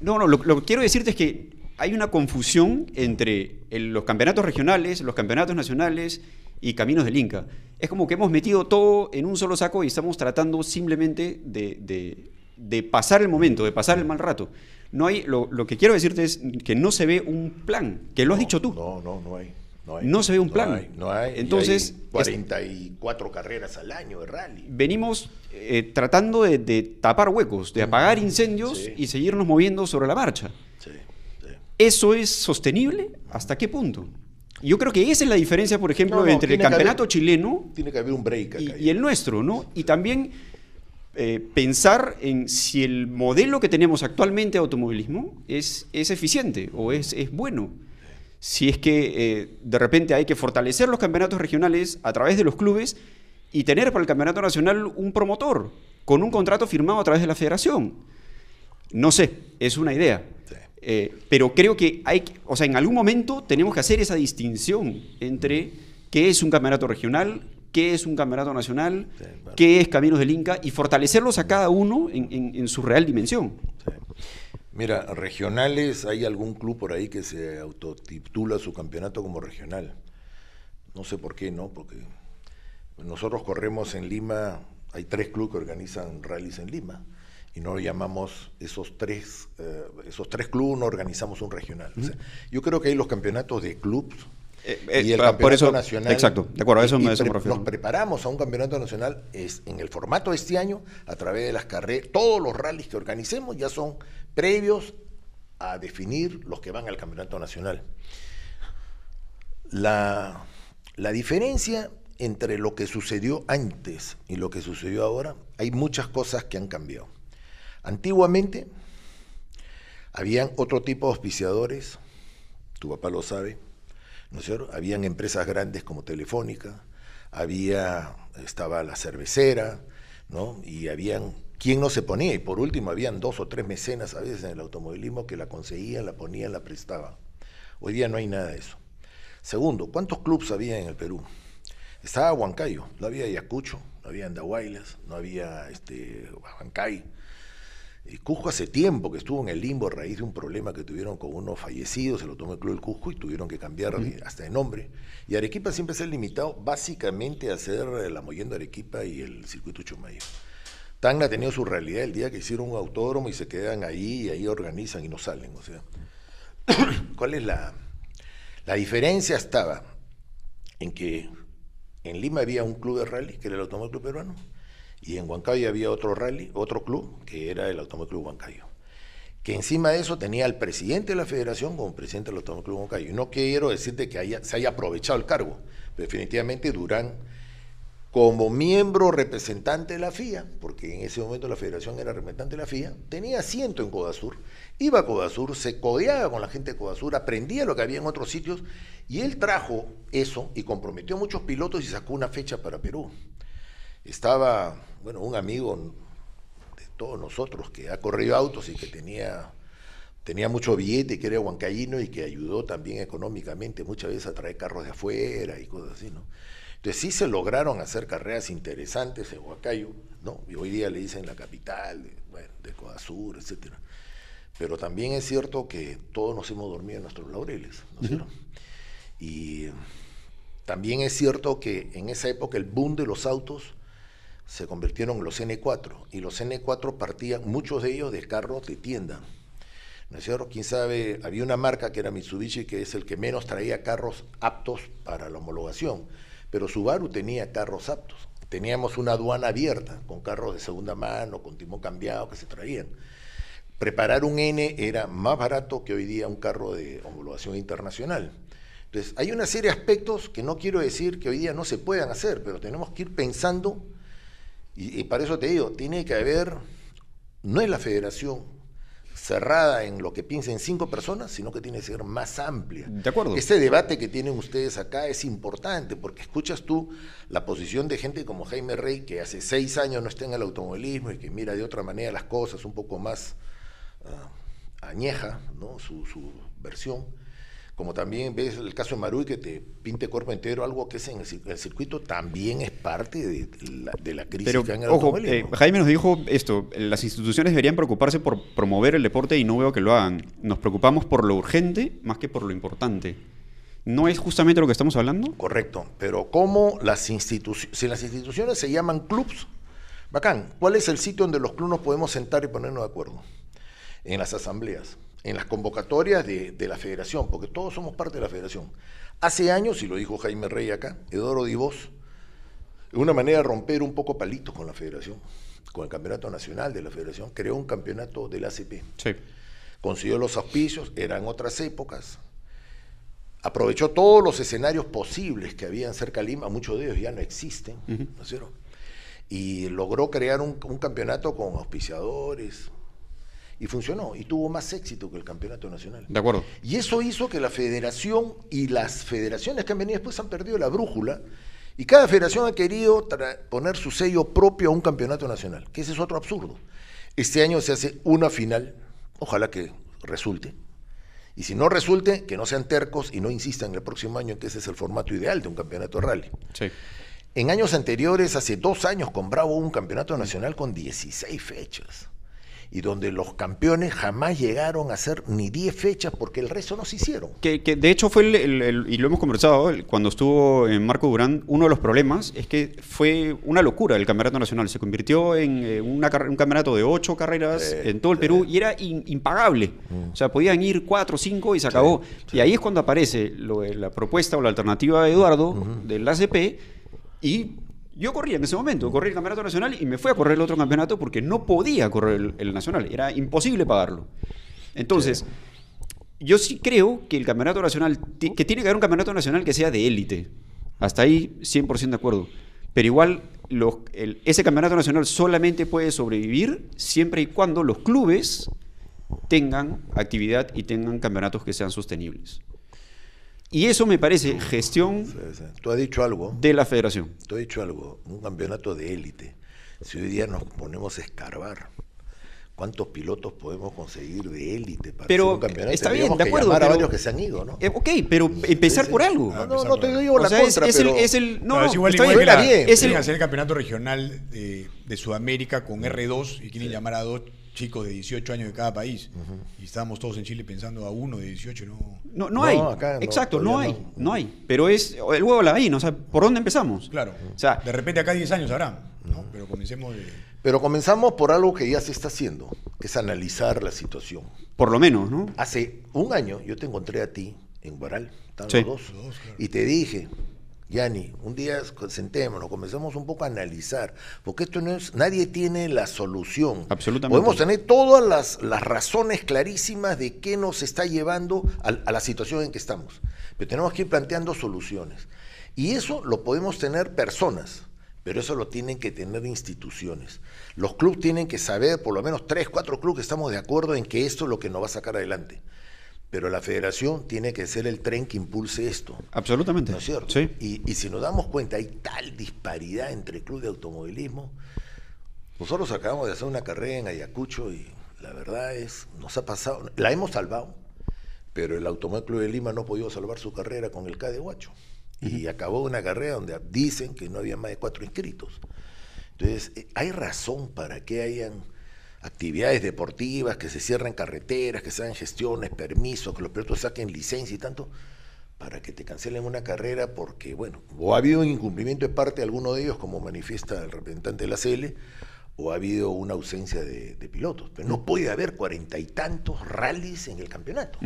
No, lo que quiero decirte es que hay una confusión entre los campeonatos regionales, los campeonatos nacionales y Caminos del Inca. Es como que hemos metido todo en un solo saco y estamos tratando simplemente de pasar el momento, de pasar el mal rato. No hay, lo que quiero decirte es que no se ve un plan, que lo has dicho tú. No hay. No se ve un plan. No hay. Entonces, hay 44 carreras al año de rally. Venimos tratando de tapar huecos, de apagar incendios y seguirnos moviendo sobre la marcha. Sí. ¿Eso es sostenible? ¿Hasta qué punto? Yo creo que esa es la diferencia, por ejemplo, entre el campeonato chileno tiene que haber un break acá y el nuestro, ¿no? Y también pensar en si el modelo que tenemos actualmente de automovilismo es eficiente o es bueno. Si es que de repente hay que fortalecer los campeonatos regionales a través de los clubes y tener para el campeonato nacional un promotor con un contrato firmado a través de la federación. No sé, es una idea. Sí. Pero creo que en algún momento tenemos que hacer esa distinción entre qué es un campeonato regional, qué es un campeonato nacional, qué es Caminos del Inca, y fortalecerlos a cada uno en su real dimensión. Sí. Mira, regionales, hay algún club por ahí que se autotitula su campeonato como regional. No sé por qué, ¿no? Porque nosotros corremos en Lima, hay 3 clubes que organizan rallies en Lima, y no llamamos esos tres clubes, no organizamos un regional. O sea, yo creo que hay los campeonatos de clubes y el campeonato nacional. Exacto, de acuerdo, a eso me refiero. Nos preparamos a un campeonato nacional en el formato de este año, a través de las carreras. Todos los rallies que organicemos ya son previos a definir los que van al campeonato nacional. La diferencia entre lo que sucedió antes y lo que sucedió ahora, hay muchas cosas que han cambiado. Antiguamente habían otro tipo de auspiciadores, tu papá lo sabe, ¿no es cierto? Habían empresas grandes como Telefónica, estaba la cervecera, ¿no? Y habían quien no se ponía, y por último habían 2 o 3 mecenas a veces en el automovilismo que la conseguían, la ponían, la prestaban. Hoy día no hay nada de eso. Segundo, ¿cuántos clubes había en el Perú? Estaba Huancayo, no había Ayacucho, no había Andahuaylas, no había Huancay. Y Cusco hace tiempo que estuvo en el limbo a raíz de un problema que tuvieron con unos fallecidos, el Automóvil del Cusco, y tuvieron que cambiar hasta de nombre. Y Arequipa siempre se ha limitado básicamente a hacer la Mollendo Arequipa y el Circuito Chumayo. Tacna ha tenido su realidad el día que hicieron un autódromo y se quedan ahí, y ahí organizan y no salen. O sea, ¿cuál es la diferencia? Estaba en que en Lima había un club de rally, que era el Automóvil Club Peruano, y en Huancayo había otro club, que era el Automóvil Club Huancayo, que encima de eso tenía al presidente de la federación como presidente del Automóvil Club Huancayo. Y no quiero decirte que se haya aprovechado el cargo, pero definitivamente Durán como miembro representante de la FIA, porque en ese momento la federación era representante de la FIA, tenía asiento en Codasur, iba a Codasur, se codeaba con la gente de Codasur, aprendía lo que había en otros sitios, y él trajo eso y comprometió a muchos pilotos y sacó una fecha para Perú. Estaba, bueno, un amigo de todos nosotros que ha corrido autos y que tenía mucho billete, que era huancayino y que ayudó también económicamente muchas veces a traer carros de afuera y cosas así, ¿no? Entonces sí se lograron hacer carreras interesantes en Huancayo, ¿no? Y hoy día le dicen la capital, de Codasur, etcétera. Pero también es cierto que todos nos hemos dormido en nuestros laureles, ¿no es cierto? Y también es cierto que en esa época el boom de los autos se convirtieron en los N4, y los N4 partían, muchos de ellos, de carros de tienda, ¿no es cierto? Quién sabe, había una marca que era Mitsubishi, que es el que menos traía carros aptos para la homologación, pero Subaru tenía carros aptos. Teníamos una aduana abierta, con carros de segunda mano, con timón cambiado que se traían. Preparar un N era más barato que hoy día un carro de homologación internacional. Entonces, hay una serie de aspectos que no quiero decir que hoy día no se puedan hacer, pero tenemos que ir pensando, y para eso te digo, tiene que haber, no es la federación cerrada en lo que piensen 5 personas, sino que tiene que ser más amplia. De acuerdo. Este debate que tienen ustedes acá es importante, porque escuchas tú la posición de gente como Jaime Rey, que hace 6 años no está en el automovilismo y que mira de otra manera las cosas, un poco más añeja, ¿no? su versión. Como también ves el caso de Marui, que te pinte cuerpo entero, algo que es en el circuito también es parte de la crisis Pero, que hay en el ojo, automovilismo. Jaime nos dijo esto: las instituciones deberían preocuparse por promover el deporte y no veo que lo hagan. Nos preocupamos por lo urgente más que por lo importante. ¿No es justamente lo que estamos hablando? Correcto, pero ¿cómo si las instituciones se llaman clubs? Bacán, ¿cuál es el sitio donde los clubs nos podemos sentar y ponernos de acuerdo? En las asambleas, en las convocatorias de la federación, porque todos somos parte de la federación. Hace años, y lo dijo Jaime Rey acá, Eduardo Divos, de una manera de romper un poco palitos con la federación, con el campeonato nacional de la federación, creó un campeonato del ACP. Sí. Consiguió los auspicios, eran otras épocas, aprovechó todos los escenarios posibles que habían cerca de Lima, muchos de ellos ya no existen, ¿no es cierto? Y logró crear un campeonato con auspiciadores, y funcionó, y tuvo más éxito que el campeonato nacional. De acuerdo. Y eso hizo que la federación y las federaciones que han venido después han perdido la brújula, y cada federación ha querido poner su sello propio a un campeonato nacional, que ese es otro absurdo. Este año se hace una final, ojalá que resulte, y si no resulte, que no sean tercos y no insistan el próximo año en que ese es el formato ideal de un campeonato de rally. Sí. En años anteriores, hace 2 años, con Bravo hubo un campeonato nacional con 16 fechas. Y donde los campeones jamás llegaron a hacer ni 10 fechas porque el resto no se hicieron. Que de hecho fue y lo hemos conversado, cuando estuvo en Marco Durán, uno de los problemas es que fue una locura el campeonato nacional. Se convirtió en un campeonato de 8 carreras en todo el Perú y era impagable. O sea, podían ir 4 o 5 y se acabó. Sí. Y ahí es cuando aparece la propuesta o la alternativa de Eduardo del ACP, y yo corría en ese momento, corrí el campeonato nacional y me fui a correr el otro campeonato porque no podía correr el nacional, era imposible pagarlo. Entonces, yo sí creo que el campeonato nacional, que tiene que haber un campeonato nacional que sea de élite. Hasta ahí 100% de acuerdo. Pero igual, ese campeonato nacional solamente puede sobrevivir siempre y cuando los clubes tengan actividad y tengan campeonatos que sean sostenibles. Y eso me parece gestión Tú has dicho algo, de la federación. Tú has dicho algo, un campeonato de élite. Si hoy día nos ponemos a escarbar, ¿cuántos pilotos podemos conseguir de élite para hacer un campeonato? Está bien, de acuerdo. Llamar a varios que se han ido, ¿no? Ok, pero empezar por algo. No te digo la contra, pero... es igual está bien. Quieren hacer el campeonato regional de Sudamérica con R2 y quieren llamar a 2 chicos de 18 años de cada país. Y estábamos todos en Chile pensando a uno de 18, no hay. Exacto, no hay. Pero es el huevo a la gallina, o sea, ¿por dónde empezamos? Claro. O sea, de repente acá 10 años habrá, ¿no? Pero comencemos de... Pero comenzamos por algo que ya se está haciendo, que es analizar la situación. Por lo menos, ¿no? Hace un año yo te encontré a ti en Guaral, estaban Sí. los dos, claro. y te dije, Yani, un día sentémonos, comencemos un poco a analizar, porque esto no es, nadie tiene la solución. Absolutamente. Podemos tener todas las razones clarísimas de qué nos está llevando a la situación en que estamos, pero tenemos que ir planteando soluciones. Y eso lo podemos tener personas, pero eso lo tienen que tener instituciones. Los clubes tienen que saber, por lo menos 3, 4 clubes que estamos de acuerdo en que esto es lo que nos va a sacar adelante. Pero la federación tiene que ser el tren que impulse esto. Absolutamente. ¿No es cierto? Sí. Y si nos damos cuenta, hay tal disparidad entre clubes de automovilismo. Nosotros acabamos de hacer una carrera en Ayacucho y la verdad es, nos ha pasado, la hemos salvado, pero el Automóvil Club de Lima no ha podido salvar su carrera con el K de Huacho. Y acabó una carrera donde dicen que no había más de 4 inscritos. Entonces, hay razón para que hayan actividades deportivas, que se cierren carreteras, que se hagan gestiones, permisos, que los pilotos saquen licencia y tanto, para que te cancelen una carrera porque, bueno, o ha habido un incumplimiento de parte de alguno de ellos, como manifiesta el representante de la CL, o ha habido una ausencia de pilotos. Pero no puede haber 40 y tantos rallies en el campeonato.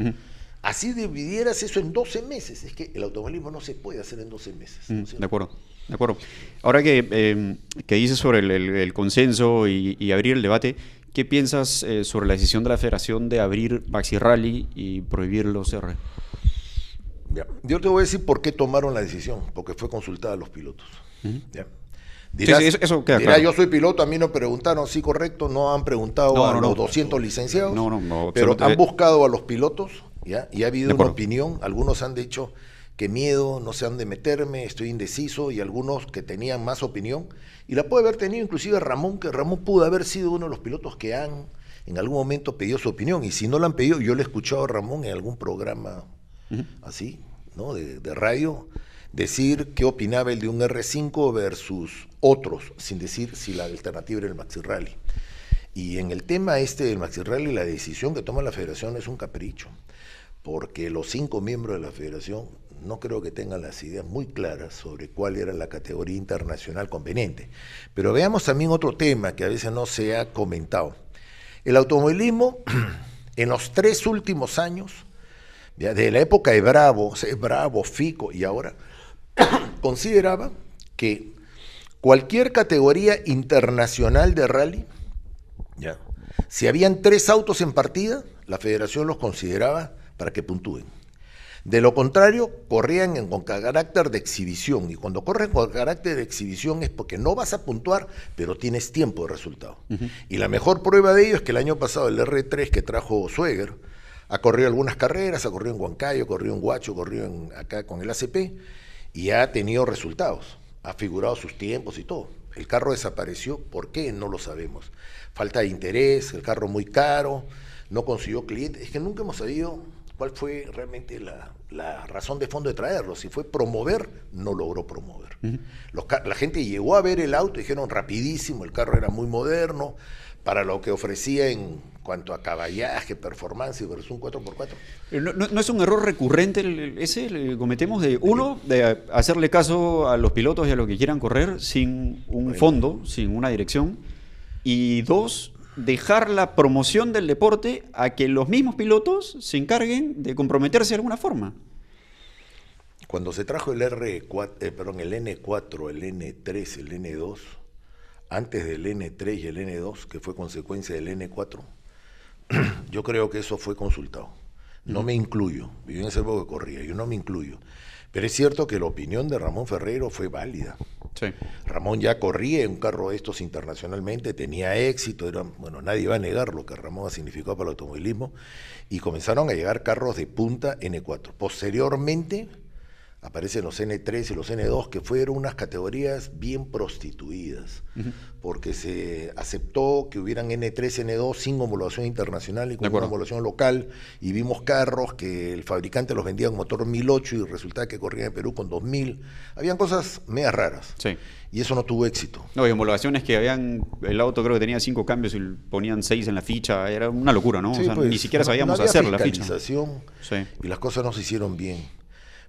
Así dividieras eso en 12 meses. Es que el automovilismo no se puede hacer en 12 meses. ¿No? De acuerdo. Ahora que dices sobre el consenso y abrir el debate, ¿qué piensas sobre la decisión de la federación de abrir Maxi Rally y prohibir los R? Ya. Yo te voy a decir por qué tomaron la decisión, porque fue consultada a los pilotos. ¿Ya? Dirás, sí, eso queda claro. Yo soy piloto, a mí no preguntaron, sí, correcto, no han preguntado a los 200 licenciados, pero han buscado a los pilotos, ¿ya? Y ha habido una opinión, algunos han dicho que miedo, no sé dónde meterme, estoy indeciso, y algunos que tenían más opinión, y la puede haber tenido inclusive Ramón, que Ramón pudo haber sido uno de los pilotos que han en algún momento pedido su opinión, y si no la han pedido, yo le he escuchado a Ramón en algún programa así, ¿no? de radio, decir qué opinaba el de un R5 versus otros, sin decir si la alternativa era el Maxi Rally. Y en el tema del Maxi Rally, la decisión que toma la federación es un capricho, porque los 5 miembros de la federación no creo que tengan las ideas muy claras sobre cuál era la categoría internacional conveniente. Pero veamos también otro tema que a veces no se ha comentado. El automovilismo, en los 3 últimos años, de la época de Bravo, Fico y ahora, consideraba que cualquier categoría internacional de rally, ya, si habían 3 autos en partida, la federación los consideraba para que puntúen. De lo contrario, corrían con carácter de exhibición, y cuando corren con carácter de exhibición es porque no vas a puntuar, pero tienes tiempo de resultado. Y la mejor prueba de ello es que el año pasado el R3 que trajo Sueger ha corrido algunas carreras, ha corrido en Huancayo, corrido en Huacho, corrido acá con el ACP, y ha tenido resultados, ha figurado sus tiempos y todo. El carro desapareció, ¿por qué? No lo sabemos. Falta de interés, el carro muy caro, no consiguió clientes, es que nunca hemos sabido cuál fue realmente la razón de fondo de traerlo. Si fue promover, no logró promover. La gente llegó a ver el auto y dijeron rapidísimo, el carro era muy moderno, para lo que ofrecía en cuanto a caballaje, performance versus un 4x4. ¿No es un error recurrente ese que cometemos de hacerle caso a los pilotos y a lo que quieran correr sin un fondo, sin una dirección? Y 2, dejar la promoción del deporte a que los mismos pilotos se encarguen de comprometerse de alguna forma. Cuando se trajo el N4, el N3, el N2, antes del N3 y el N2, que fue consecuencia del N4, yo creo que eso fue consultado. No me incluyo, yo en ese época que corría, yo no me incluyo. Pero es cierto que la opinión de Ramón Ferreiro fue válida. Sí. Ramón ya corría en un carro de estos internacionalmente, tenía éxito, nadie va a negar lo que Ramón ha significado para el automovilismo, y comenzaron a llegar carros de punta N4. Posteriormente aparecen los N3 y los N2, que fueron unas categorías bien prostituidas, porque se aceptó que hubieran N3, N2 sin homologación internacional y con una homologación local, y vimos carros que el fabricante los vendía con motor 1008 y resultaba que corrían en Perú con 2000. Habían cosas medias raras, sí, y eso no tuvo éxito. No, y homologaciones que el auto creo que tenía 5 cambios y ponían 6 en la ficha, era una locura, ¿no? Sí, o sea, pues, ni siquiera sabíamos no había hacer la ficha. Sí. Y las cosas no se hicieron bien.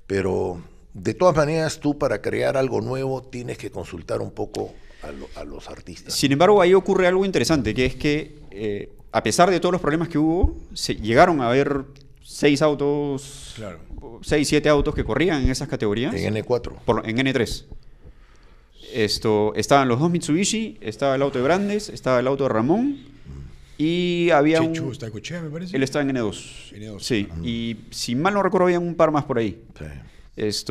Pero de todas maneras, tú para crear algo nuevo tienes que consultar un poco a los artistas. Sin embargo, ahí ocurre algo interesante, que es que a pesar de todos los problemas que hubo, llegaron a haber 6 autos, claro, 6, 7 autos que corrían en esas categorías. En N4. En N3. Estaban los 2 Mitsubishi, estaba el auto de Brandes, estaba el auto de Ramón, y había Chechu, Stacochea, me parece. Él estaba en N2. N2. Sí, y si mal no recuerdo, había un par más por ahí. Sí.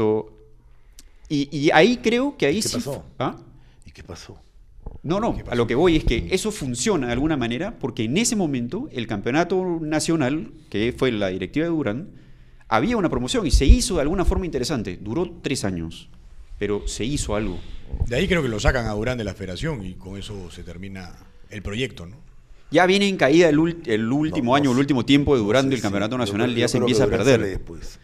Y ahí creo que ahí ¿Qué sí. pasó? ¿Ah? ¿Y qué pasó? No, a lo que voy es que eso funciona de alguna manera porque en ese momento el campeonato nacional, que fue la directiva de Durán, había una promoción y se hizo de alguna forma interesante. Duró 3 años, pero se hizo algo. De ahí creo que lo sacan a Durán de la federación y con eso se termina el proyecto, ¿no? Ya viene en caída el último año, el último tiempo de Durán del campeonato nacional, ya se empieza a perder. Sale después.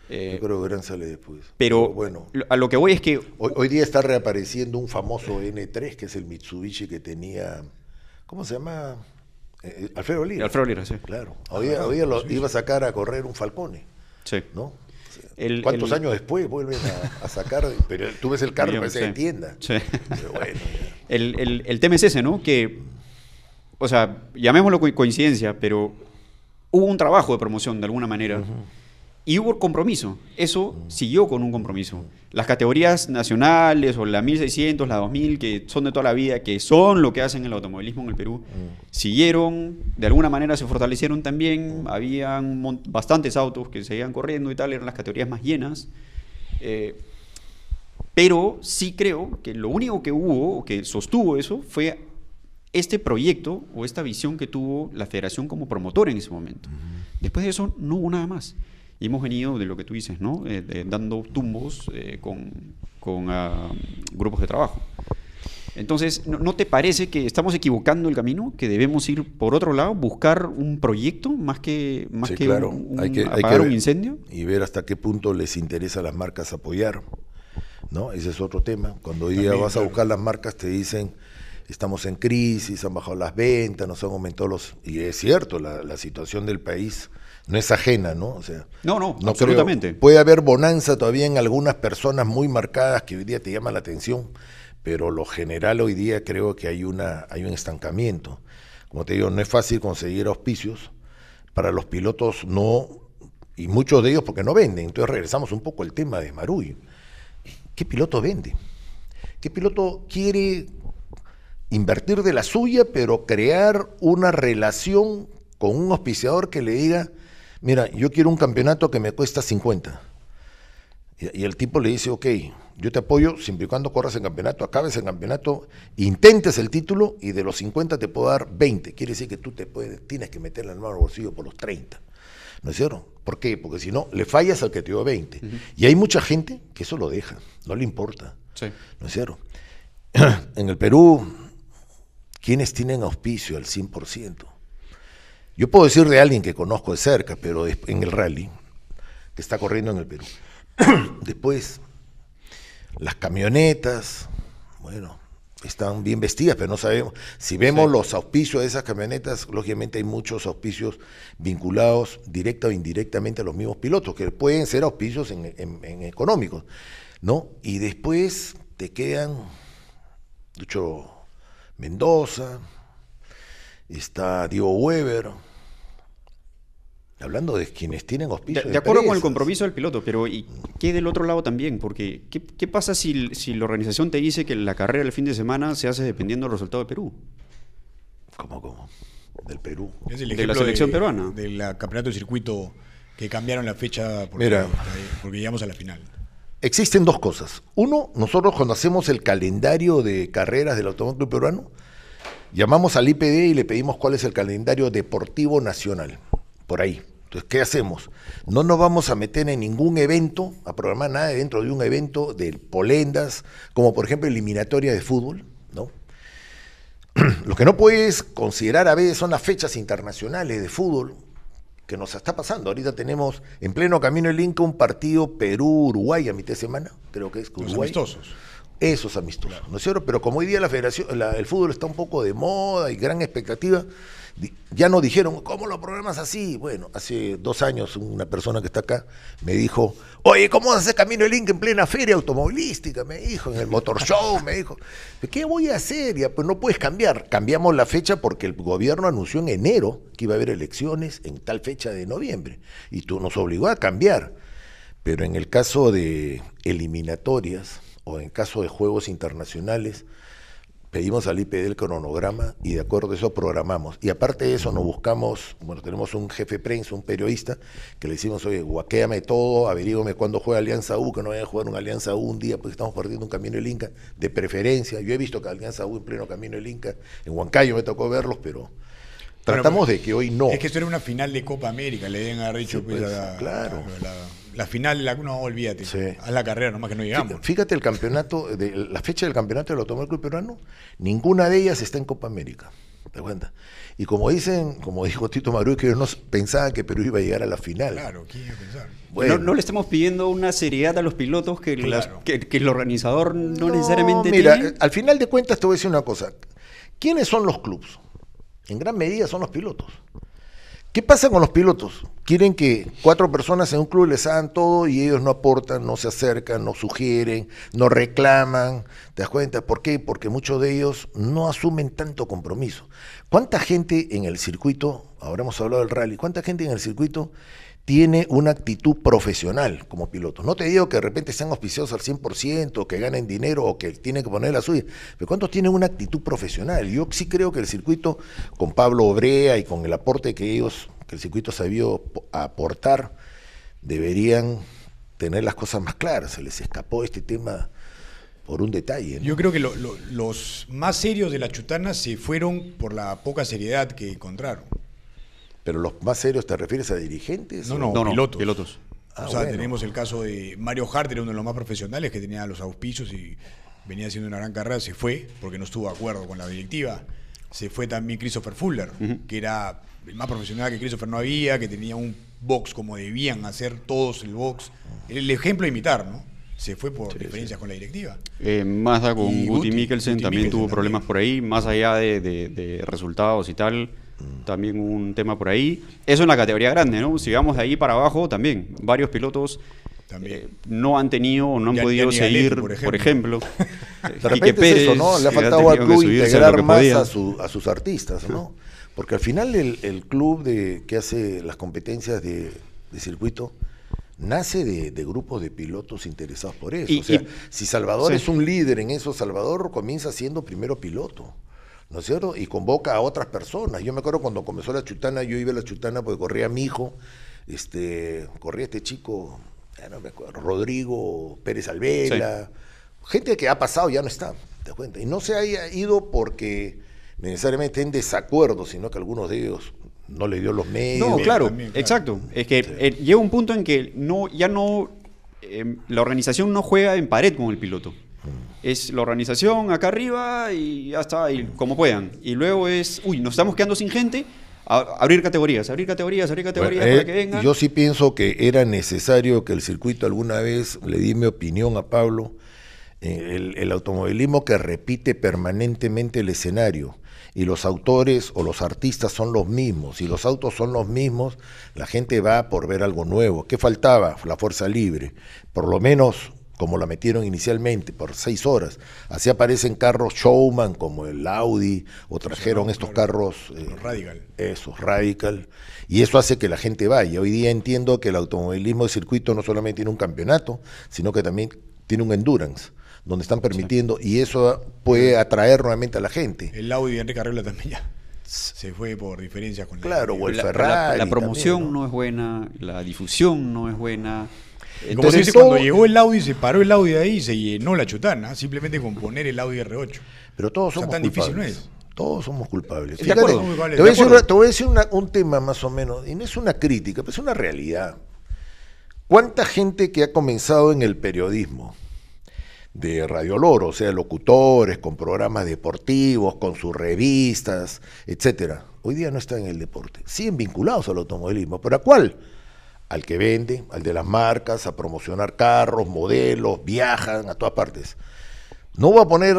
Yo creo que Durán sale después. Pero bueno, a lo que voy es que... Hoy día está reapareciendo un famoso N3, que es el Mitsubishi que tenía... ¿Cómo se llama? Alfredo Lira. Alfredo Lira, sí. Claro. Hoy día lo iba a sacar a correr un Falcone. Sí. ¿No? O sea, ¿cuántos años después vuelven a sacar? Pero tú ves el carro que se entienda. Sí. Pero bueno, el tema es ese, ¿no? Que, o sea, llamémoslo coincidencia, pero hubo un trabajo de promoción de alguna manera. Y hubo compromiso, eso siguió con un compromiso. Las categorías nacionales o la 1600, la 2000, que son de toda la vida, que son lo que hacen el automovilismo en el Perú, siguieron, de alguna manera se fortalecieron también, habían bastantes autos que seguían corriendo y tal, eran las categorías más llenas. Pero sí creo que lo único que hubo, o que sostuvo eso, fue este proyecto o esta visión que tuvo la federación como promotora en ese momento. Después de eso no hubo nada más. Y hemos venido de lo que tú dices, ¿no? Dando tumbos con grupos de trabajo. Entonces, ¿no te parece que estamos equivocando el camino? ¿Que debemos ir por otro lado, buscar un proyecto más que claro. Hay que apagar un ver, incendio? Y ver hasta qué punto les interesa a las marcas apoyar, ¿no? Ese es otro tema. Cuando hoy día También, vas a buscar las marcas, te dicen, estamos en crisis, han bajado las ventas, nos han aumentado los... Y es cierto, la situación del país no es ajena, ¿no? O sea, no absolutamente. Puede haber bonanza todavía en algunas personas muy marcadas que hoy día te llaman la atención, pero lo general hoy día creo que hay un estancamiento. Como te digo, no es fácil conseguir auspicios. Para los pilotos no, y muchos de ellos porque no venden. Entonces regresamos un poco al tema de Marullo. ¿Qué piloto vende? ¿Qué piloto quiere invertir de la suya, pero crear una relación con un auspiciador que le diga, mira, yo quiero un campeonato que me cuesta 50? Y el tipo le dice, ok, yo te apoyo siempre y cuando corras el campeonato, acabes el campeonato, intentes el título y de los 50 te puedo dar 20. Quiere decir que tú tienes que meterle la mano al bolsillo por los 30. ¿No es cierto? ¿Por qué? Porque si no, le fallas al que te dio 20. Y hay mucha gente que eso lo deja, no le importa. Sí. ¿No es cierto? En el Perú, ¿quiénes tienen auspicio al 100%? Yo puedo decir de alguien que conozco de cerca, pero en el rally, que está corriendo en el Perú. Después, las camionetas, bueno, están bien vestidas, pero no sabemos. Si vemos los auspicios de esas camionetas, lógicamente hay muchos auspicios vinculados directa o indirectamente a los mismos pilotos, que pueden ser auspicios en económicos, ¿no? Y después te quedan Lucho Mendoza, está Diego Weber, hablando de quienes tienen auspicio. De acuerdo con el compromiso del piloto, pero ¿y qué del otro lado también? Porque ¿qué pasa si la organización te dice que la carrera del fin de semana se hace dependiendo del resultado de Perú? ¿Cómo? Del Perú. Es el de la selección peruana. Del campeonato de circuito que cambiaron la fecha porque llegamos a la final. Existen dos cosas. Uno, nosotros cuando hacemos el calendario de carreras del Automóvil Club Peruano, llamamos al IPD y le pedimos cuál es el calendario deportivo nacional, por ahí. Entonces, ¿qué hacemos? No nos vamos a meter en ningún evento, a programar nada dentro de un evento de polendas, como por ejemplo eliminatoria de fútbol, ¿no? Lo que no puedes considerar a veces son las fechas internacionales de fútbol que nos está pasando. Ahorita tenemos en pleno camino del Inca un partido Perú-Uruguay a mitad de semana, creo que es Uruguay. Los amistosos. Esos amistosos, ¿no es cierto? Pero como hoy día la federación, el fútbol está un poco de moda y gran expectativa, ya nos dijeron, ¿cómo lo programas así? Bueno, hace 2 años una persona que está acá me dijo, oye, ¿cómo vas a hacer Camino del Inca en plena feria automovilística? Me dijo, en el Motor Show, me dijo. ¿Qué voy a hacer? Ya, pues no puedes cambiar. Cambiamos la fecha porque el gobierno anunció en enero que iba a haber elecciones en tal fecha de noviembre y tú nos obligó a cambiar. Pero en el caso de eliminatorias o en caso de juegos internacionales, pedimos al IPD el cronograma y de acuerdo a eso programamos. Y aparte de eso nos buscamos, bueno, tenemos un jefe de prensa, un periodista, que le decimos, oye, guaquéame todo, averígame cuándo juega Alianza U, que no vaya a jugar un Alianza U un día porque estamos partiendo un Camino del Inca, de preferencia. Yo he visto que Alianza U en pleno Camino del Inca, en Huancayo me tocó verlos, pero tratamos de que hoy no. Es que esto era una final de Copa América, le deben haber dicho, Sí, pues, claro. La final, no, olvídate, Sí. haz la carrera, nomás que no llegamos. Fíjate el campeonato, la fecha del campeonato del Automóvil Club Peruano, ninguna de ellas está en Copa América, ¿te das cuenta? Y como dijo Tito Maruy, que ellos no pensaban que Perú iba a llegar a la final. Claro, ¿quién iba a pensar? Bueno, No le estamos pidiendo una seriedad a los pilotos que, Claro. que el organizador no necesariamente mira, tiene. al final de cuentas te voy a decir una cosa. ¿Quiénes son los clubes? En gran medida son los pilotos. ¿Qué pasa con los pilotos? Quieren que 4 personas en un club les hagan todo y ellos no aportan, no se acercan, no sugieren, no reclaman. ¿Te das cuenta? ¿Por qué? Porque muchos de ellos no asumen tanto compromiso. ¿Cuánta gente en el circuito, ahora hemos hablado del rally, cuánta gente en el circuito tiene una actitud profesional como piloto? No te digo que de repente sean auspiciados al 100%, que ganen dinero o que tienen que poner la suya, pero ¿cuántos tienen una actitud profesional? Yo sí creo que el circuito, con Pablo Obrea y con el aporte que el circuito sabió aportar, deberían tener las cosas más claras. Se les escapó este tema por un detalle, ¿no? Yo creo que los más serios de la chutana se fueron por la poca seriedad que encontraron. Pero los más serios, ¿te refieres a dirigentes? No, o- pilotos. Ah, O sea, bueno. tenemos el caso de Mario Hart, era uno de los más profesionales que tenía los auspicios y venía haciendo una gran carrera, se fue porque no estuvo de acuerdo con la directiva. Se fue también Christopher Fuller, que era el más profesional que Christopher no había, que tenía un box como debían hacer todos el box. El ejemplo a imitar, ¿no? Se fue por diferencias con la directiva. Mazda con Y Guti Guti Mikkelsen también Mikkelsen tuvo también. problemas por ahí, más allá de resultados y tal, también hubo un tema por ahí. Eso en la categoría grande, ¿no? Si vamos de ahí para abajo, también varios pilotos También. no han tenido o no han Ya- podido ya ni seguir, Galetti, por ejemplo. De repente es eso, ¿no? Le ha que faltado al tenido que club subirse a lo integrar que más podía. a sus artistas, ¿no? Porque al final el club que hace las competencias de circuito nace de grupos de pilotos interesados por eso. Y- o sea, y- si Salvador sí. es un líder en eso, Salvador comienza siendo primero piloto, ¿no es cierto? Y convoca a otras personas. Yo me acuerdo cuando comenzó la chutana, yo iba a la chutana porque corría mi hijo, corría este chico, ya no me acuerdo, Rodrigo Pérez Alvela, gente que ha pasado ya no está, ¿te das cuenta? Y no se haya ido porque necesariamente en desacuerdo, sino que algunos de ellos no les dio los medios. No, claro, también, claro. exacto. Es que llega un punto en que la organización no juega en pared con el piloto. Es la organización acá arriba y ya está, y como puedan. Y luego nos estamos quedando sin gente, abrir categorías Bueno, para que vengan. yo sí pienso que era necesario que el circuito alguna vez, le di mi opinión a Pablo, el automovilismo que repite permanentemente el escenario y los autores o los artistas son los mismos y los autos son los mismos, la gente va por ver algo nuevo. ¿Qué faltaba? La fuerza libre, por lo menos como la metieron inicialmente, por 6 horas. Así aparecen carros showman como el Audi, o trajeron estos carros... Los Radical. Esos, Radical. Y eso hace que la gente vaya. Hoy día entiendo que el automovilismo de circuito no solamente tiene un campeonato, sino que también tiene un endurance, donde están permitiendo, y eso puede atraer nuevamente a la gente. El Audi de Enrique Arregla también ya se fue por diferencias con la Claro, o el directiva. Ferrari la promoción también, ¿no? ¿no? es buena, la difusión no es buena. Y como se dice, todo- cuando llegó el Audi, se paró el Audi de ahí y se llenó la chutana, simplemente con poner el Audi R8. Pero todos O sea, somos tan culpables. difícil no es. Todos somos culpables. De Fíjate, acuerdo. Muy culpables, te voy a de decir, acuerdo. te voy a decir un tema más o menos, y no es una crítica, pero es una realidad. ¿Cuánta gente que ha comenzado en el periodismo de Radio Loro, o sea, locutores, con programas deportivos, con sus revistas, etcétera, hoy día no están en el deporte? Siguen vinculados al automovilismo, ¿pero a cuál? Al que vende, al de las marcas, a promocionar carros, modelos, viajan a todas partes. No voy a poner,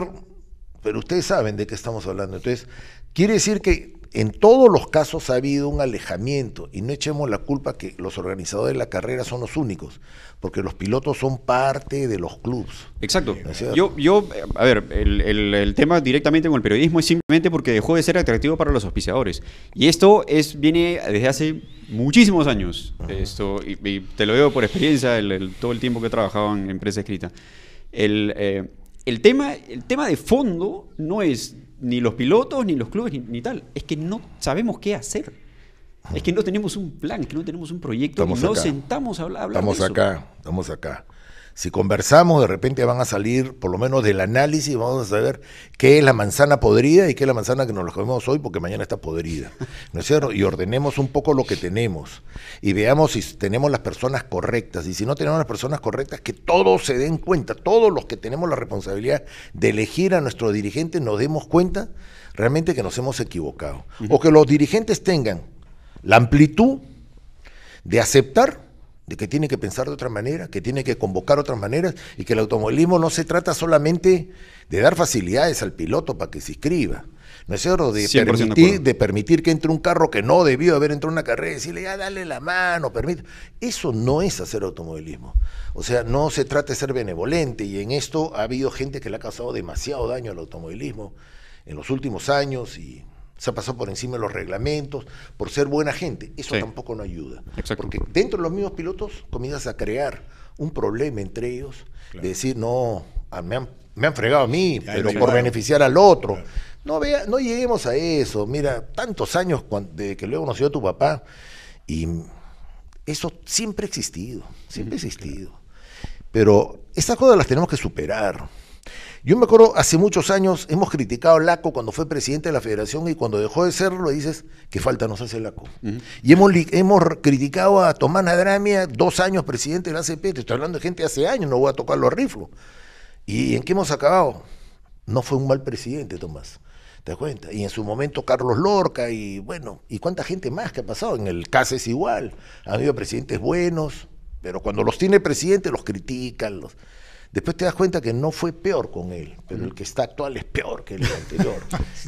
pero ustedes saben de qué estamos hablando. Entonces, quiere decir que en todos los casos ha habido un alejamiento, y no echemos la culpa que los organizadores de la carrera son los únicos, porque los pilotos son parte de los clubes. Exacto. ¿No es cierto? A ver, el tema directamente con el periodismo es simplemente porque dejó de ser atractivo para los auspiciadores. Y esto viene desde hace muchísimos años. Y te lo digo por experiencia, todo el tiempo que he trabajado en empresa escrita. el tema de fondo no es ni los pilotos, ni los clubes, ni tal. Es que no sabemos qué hacer. Es que no tenemos un plan, que no tenemos un proyecto, Estamos y no acá. sentamos a hablar Estamos de eso. estamos acá. Si conversamos, de repente van a salir, por lo menos del análisis, vamos a saber qué es la manzana podrida y qué es la manzana que nos la comemos hoy porque mañana está podrida. ¿No es cierto? Y ordenemos un poco lo que tenemos y veamos si tenemos las personas correctas. Y si no tenemos las personas correctas, que todos se den cuenta, todos los que tenemos la responsabilidad de elegir a nuestro dirigente, nos demos cuenta realmente que nos hemos equivocado. O que los dirigentes tengan la amplitud de aceptar de que tiene que pensar de otra manera, que tiene que convocar otras maneras y que el automovilismo no se trata solamente de dar facilidades al piloto para que se inscriba, ¿no es cierto? De permitir que entre un carro que no debió haber entrado en una carrera y decirle, ya dale la mano, permite. Eso no es hacer automovilismo. O sea, no se trata de ser benevolente y en esto ha habido gente que le ha causado demasiado daño al automovilismo en los últimos años y se ha pasado por encima de los reglamentos, por ser buena gente. Eso tampoco no ayuda. Exacto. Porque dentro de los mismos pilotos comienzas a crear un problema entre ellos, de decir, no, me han fregado a mí, pero por beneficiar al otro. Claro. No lleguemos a eso. Mira, tantos años desde que luego conoció a tu papá, y eso siempre ha existido, siempre ha existido. Pero estas cosas las tenemos que superar. Yo me acuerdo, hace muchos años hemos criticado a Laco cuando fue presidente de la federación y cuando dejó de serlo dices, ¿qué falta nos hace Laco? Y hemos criticado a Tomás Nadramia, 2 años presidente de la ACP, te estoy hablando de gente de hace años, no voy a tocar los riflos. ¿Y en qué hemos acabado? No fue un mal presidente, Tomás, ¿te das cuenta? Y en su momento Carlos Lorca y bueno, ¿y cuánta gente más que ha pasado? En el CAS es igual, han habido presidentes buenos, pero cuando los tiene presidente los critican, después te das cuenta que no fue peor con él, pero el que está actual es peor que el anterior.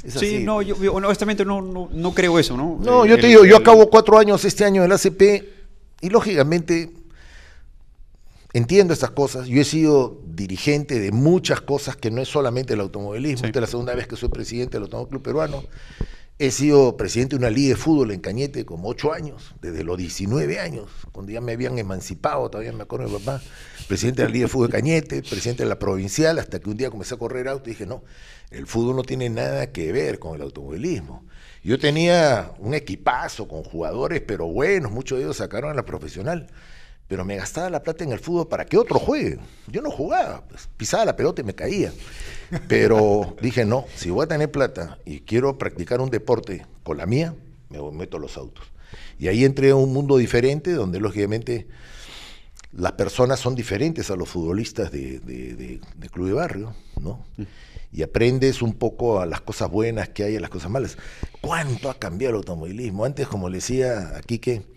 Es así. Sí, no, yo honestamente no creo eso, ¿no? No, yo te digo, yo acabo 4 años este año en la ACP y lógicamente entiendo estas cosas. Yo he sido dirigente de muchas cosas que no es solamente el automovilismo. Sí. Esta es la segunda vez que soy presidente del Automóvil Club Peruano. He sido presidente de una liga de fútbol en Cañete como 8 años, desde los 19 años, cuando ya me habían emancipado, todavía me acuerdo de mi papá, presidente de la liga de fútbol de Cañete, presidente de la provincial, hasta que un día comencé a correr auto y dije, no, el fútbol no tiene nada que ver con el automovilismo. Yo tenía un equipazo con jugadores, pero buenos, muchos de ellos sacaron a la profesional, pero me gastaba la plata en el fútbol para que otro juegue. Yo no jugaba, pues, pisaba la pelota y me caía. Pero dije, no, si voy a tener plata y quiero practicar un deporte con la mía, me meto a los autos. Y ahí entré a un mundo diferente, donde lógicamente las personas son diferentes a los futbolistas de club de barrio, ¿no? Y aprendes un poco a las cosas buenas que hay y a las cosas malas. ¿Cuánto ha cambiado el automovilismo? Antes, como le decía a Quique,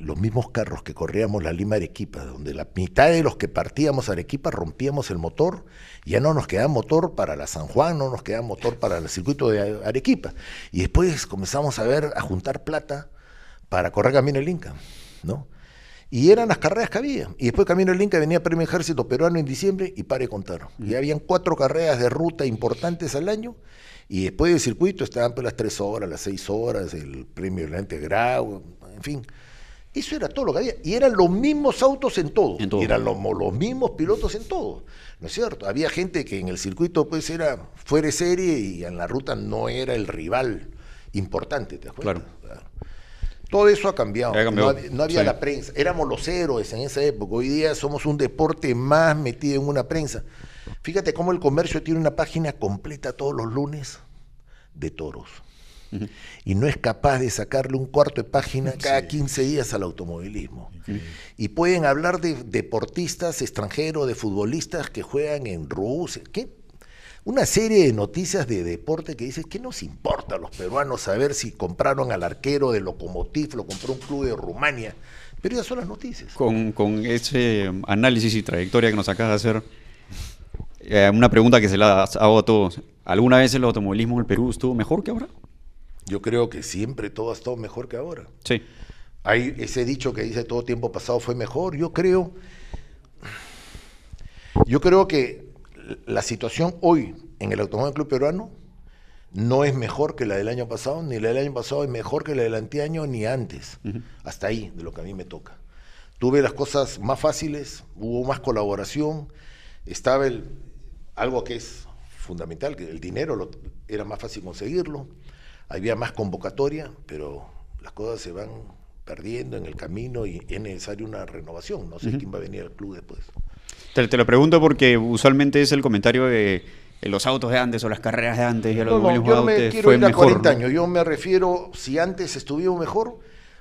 los mismos carros que corríamos la Lima Arequipa, donde la mitad de los que partíamos a Arequipa rompíamos el motor, ya no nos quedaba motor para la San Juan, no nos quedaba motor para el circuito de Arequipa. Y después comenzamos a juntar plata para correr Camino del Inca, ¿no? Y eran las carreras que había. Y después Camino del Inca venía Premio Ejército Peruano en diciembre y pare de contar. Y habían 4 carreras de ruta importantes al año. Y después del circuito estaban pues las 3 horas, las 6 horas, el premio Delante Grau, en fin. Eso era todo lo que había. Y eran los mismos autos en todo. Y eran los mismos pilotos en todo. ¿No es cierto? Había gente que en el circuito pues era fuera de serie y en la ruta no era el rival importante, ¿te das cuenta? Claro. Todo eso ha cambiado. No había la prensa. Éramos los héroes en esa época. Hoy día somos un deporte más metido en una prensa. Fíjate cómo el comercio tiene una página completa todos los lunes de toros. Y no es capaz de sacarle un cuarto de página cada 15 días al automovilismo. Y pueden hablar de deportistas extranjeros, de futbolistas que juegan en Rusia. Una serie de noticias de deporte que dices, ¿qué nos importa a los peruanos saber si compraron al arquero de Lokomotiv, lo compró un club de Rumania? Pero esas son las noticias. Con ese análisis y trayectoria que nos acabas de hacer, una pregunta que se la hago a todos. ¿Alguna vez el automovilismo en el Perú estuvo mejor que ahora? Yo creo que siempre todo ha estado mejor que ahora. Sí. Hay ese dicho que dice todo tiempo pasado fue mejor. Yo creo que la situación hoy en el Automóvil Club Peruano no es mejor que la del año pasado, ni la del año pasado es mejor que la del anteaño, ni antes. Hasta ahí, de lo que a mí me toca. Tuve las cosas más fáciles, hubo más colaboración, estaba algo que es fundamental, que el dinero era más fácil conseguirlo, había más convocatoria, pero las cosas se van perdiendo en el camino y es necesaria una renovación. No sé quién va a venir al club después. Te lo pregunto porque usualmente es el comentario de los autos de antes o las carreras de antes. Y No, yo no me quiero ir a 40 años, yo me refiero, si antes estuvimos mejor,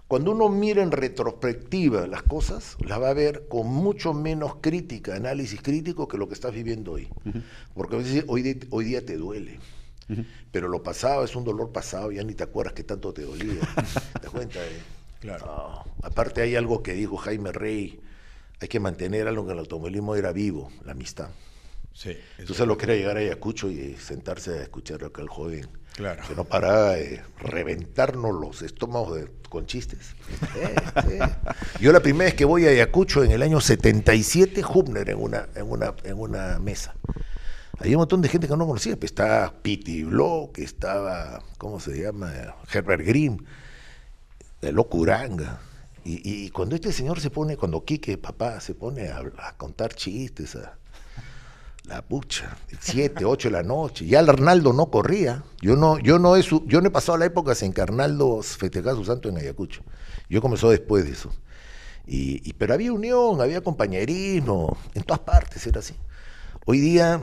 cuando uno mira en retrospectiva las cosas, las va a ver con mucho menos crítica, análisis crítico que lo que estás viviendo hoy. Porque a veces hoy día te duele. Pero lo pasado es un dolor pasado, ya ni te acuerdas que tanto te dolía. ¿Te das cuenta? Claro. No. Aparte hay algo que dijo Jaime Rey, hay que mantener algo que en el automovilismo era vivo, la amistad. Sí, Tú sabes lo que era llegar a Ayacucho y sentarse a escuchar a aquel joven claro. que no paraba de reventarnos los estómagos con chistes. Sí. Yo la primera vez que voy a Ayacucho en el año 77, Hubner en una mesa. Había un montón de gente que no conocía, pues estaba Pity Block, estaba, ¿cómo se llama? Herbert Grimm, Locuranga. Y cuando este señor se pone, cuando Quique, papá, se pone a contar chistes, la pucha, 7, 8 de la noche, ya el Arnaldo no corría, yo no he pasado la época en que Arnaldo festejaba su santo en Ayacucho, yo comenzó después de eso, pero había unión, había compañerismo, en todas partes era así. Hoy día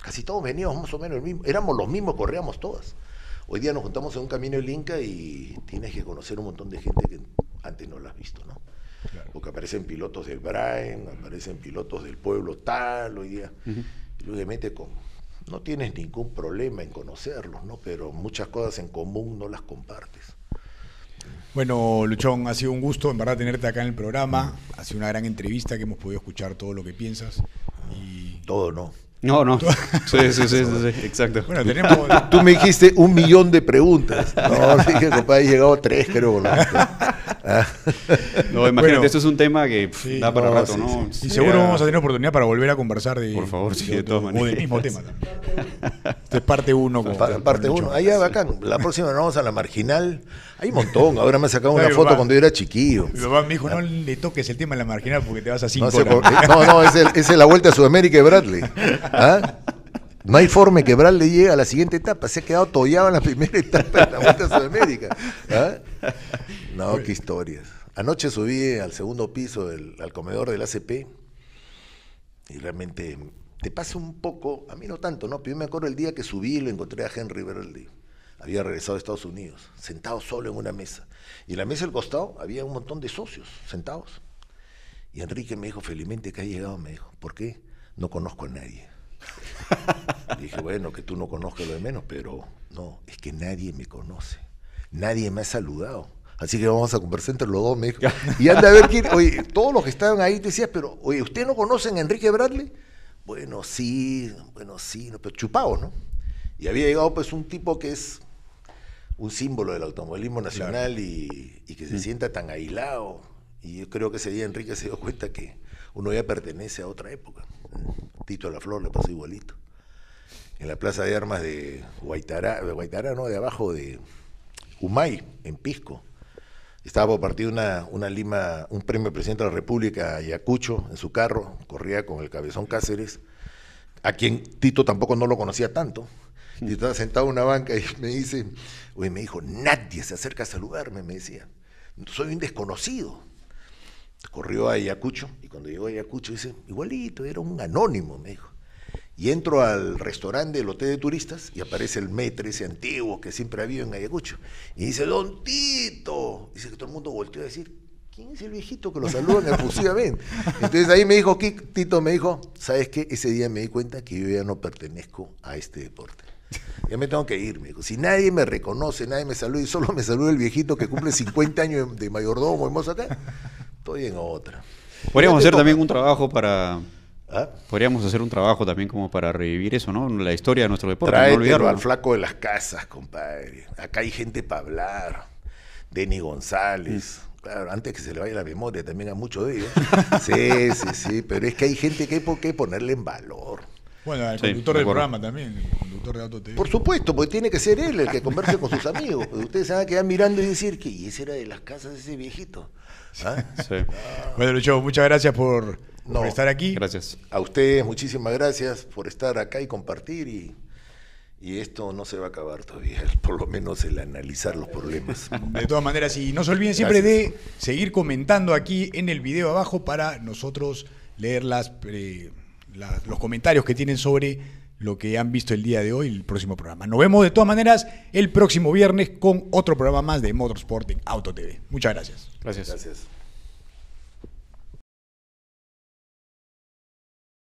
casi todos veníamos más o menos el mismo, éramos los mismos, corríamos todas. Hoy día nos juntamos en un camino del Inca y tienes que conocer un montón de gente que antes no la has visto, ¿no? Claro. Porque aparecen pilotos del Brian, aparecen pilotos del pueblo tal hoy día. Y obviamente no tienes ningún problema en conocerlos, ¿no? Pero muchas cosas en común no las compartes. Bueno, Luchón, ha sido un gusto en verdad tenerte acá en el programa. Ha sido una gran entrevista que hemos podido escuchar todo lo que piensas. Todo no. No. Sí, exacto. Bueno, tenemos... Tú me dijiste 1 millón de preguntas. No, dije, compadre, he llegado a 3, creo. No, imagínate, esto es un tema que da para rato, sí, ¿no? Sí. Y seguro vamos a tener oportunidad para volver a conversar de... Por favor, sí, de todas maneras. O del mismo tema también. Esto es parte 1. Parte 1. Ahí bacán. La próxima nos vamos a la Marginal. Hay un montón. Ahora me ha sacado una foto cuando yo era chiquillo. Mi papá me dijo, no le toques el tema de la Marginal porque te vas a 5 horas. Es la Vuelta a Sudamérica de Bradley. No hay forma que Bradley llegue a la siguiente etapa. Se ha quedado tollado en la primera etapa de la Vuelta a Sudamérica. No, qué historias. Anoche subí al segundo piso al comedor del ACP y realmente te pasa un poco, a mí no tanto, ¿no? Pero yo me acuerdo el día que subí y lo encontré a Henry Bradley. Había regresado a Estados Unidos, sentado solo en una mesa. Y en la mesa al costado había un montón de socios sentados. Y Enrique me dijo, felizmente que ha llegado, me dijo, ¿por qué? No conozco a nadie. Dije, bueno, que tú no conozcas lo de menos, pero no, es que nadie me conoce. Nadie me ha saludado. Así que vamos a conversar entre los dos, me dijo. Y anda a ver quién, oye, todos los que estaban ahí decías, pero, oye, ¿ustedes no conocen a Enrique Bradley? Bueno, sí, no, pero chupados, ¿no? Y había llegado pues un tipo que es un símbolo del automovilismo nacional, claro. y que se sienta tan aislado. Y yo creo que ese día Enrique se dio cuenta que uno ya pertenece a otra época. Tito La Flor le pasó igualito. En la plaza de armas de Guaitará, de abajo de Humay, en Pisco. Estaba por partir un premio presidente de la República a Ayacucho en su carro, corría con el Cabezón Cáceres, a quien Tito tampoco no lo conocía tanto. Y estaba sentado en una banca y me dijo, nadie se acerca a saludarme, me decía, soy un desconocido. Corrió a Ayacucho, y cuando llegó a Ayacucho dice, igualito, era un anónimo, me dijo. Y entro al restaurante del hotel de turistas y aparece el maître ese antiguo que siempre ha habido en Ayacucho. Y dice, Don Tito. Dice que todo el mundo volteó a decir, ¿quién es el viejito que lo saludan efusivamente? Entonces ahí me dijo, Tito me dijo, ¿sabes qué? Ese día me di cuenta que yo ya no pertenezco a este deporte. Ya me tengo que ir, me dijo. Si nadie me reconoce, nadie me saluda y solo me saluda el viejito que cumple 50 años de mayordomo, hemos acá, estoy en otra. Podríamos hacer también un trabajo para... ¿Ah? Podríamos hacer un trabajo también como para revivir eso, ¿no? La historia de nuestro deporte. Tráetelo no olvidarlo, al flaco de las casas, compadre. Acá hay gente para hablar. Denny González. Claro, antes que se le vaya la memoria, también hay mucho de ellos. Sí, pero es que hay gente que hay que ponerle en valor. Bueno, el conductor del programa también, el conductor de Auto TV. Por supuesto, porque tiene que ser él el que converse con sus amigos. Ustedes se van a quedar mirando y decir que ese era de las casas de ese viejito. ¿Ah? Sí. Bueno, Lucho, muchas gracias por por estar aquí. Gracias. A ustedes muchísimas gracias por estar acá y compartir y esto no se va a acabar todavía, por lo menos el analizar los problemas. De todas maneras, y no se olviden siempre de seguir comentando aquí en el video abajo para nosotros leer los comentarios que tienen sobre lo que han visto el día de hoy y el próximo programa. Nos vemos de todas maneras el próximo viernes con otro programa más de Motorsport en Auto TV. Muchas gracias. Gracias. Gracias.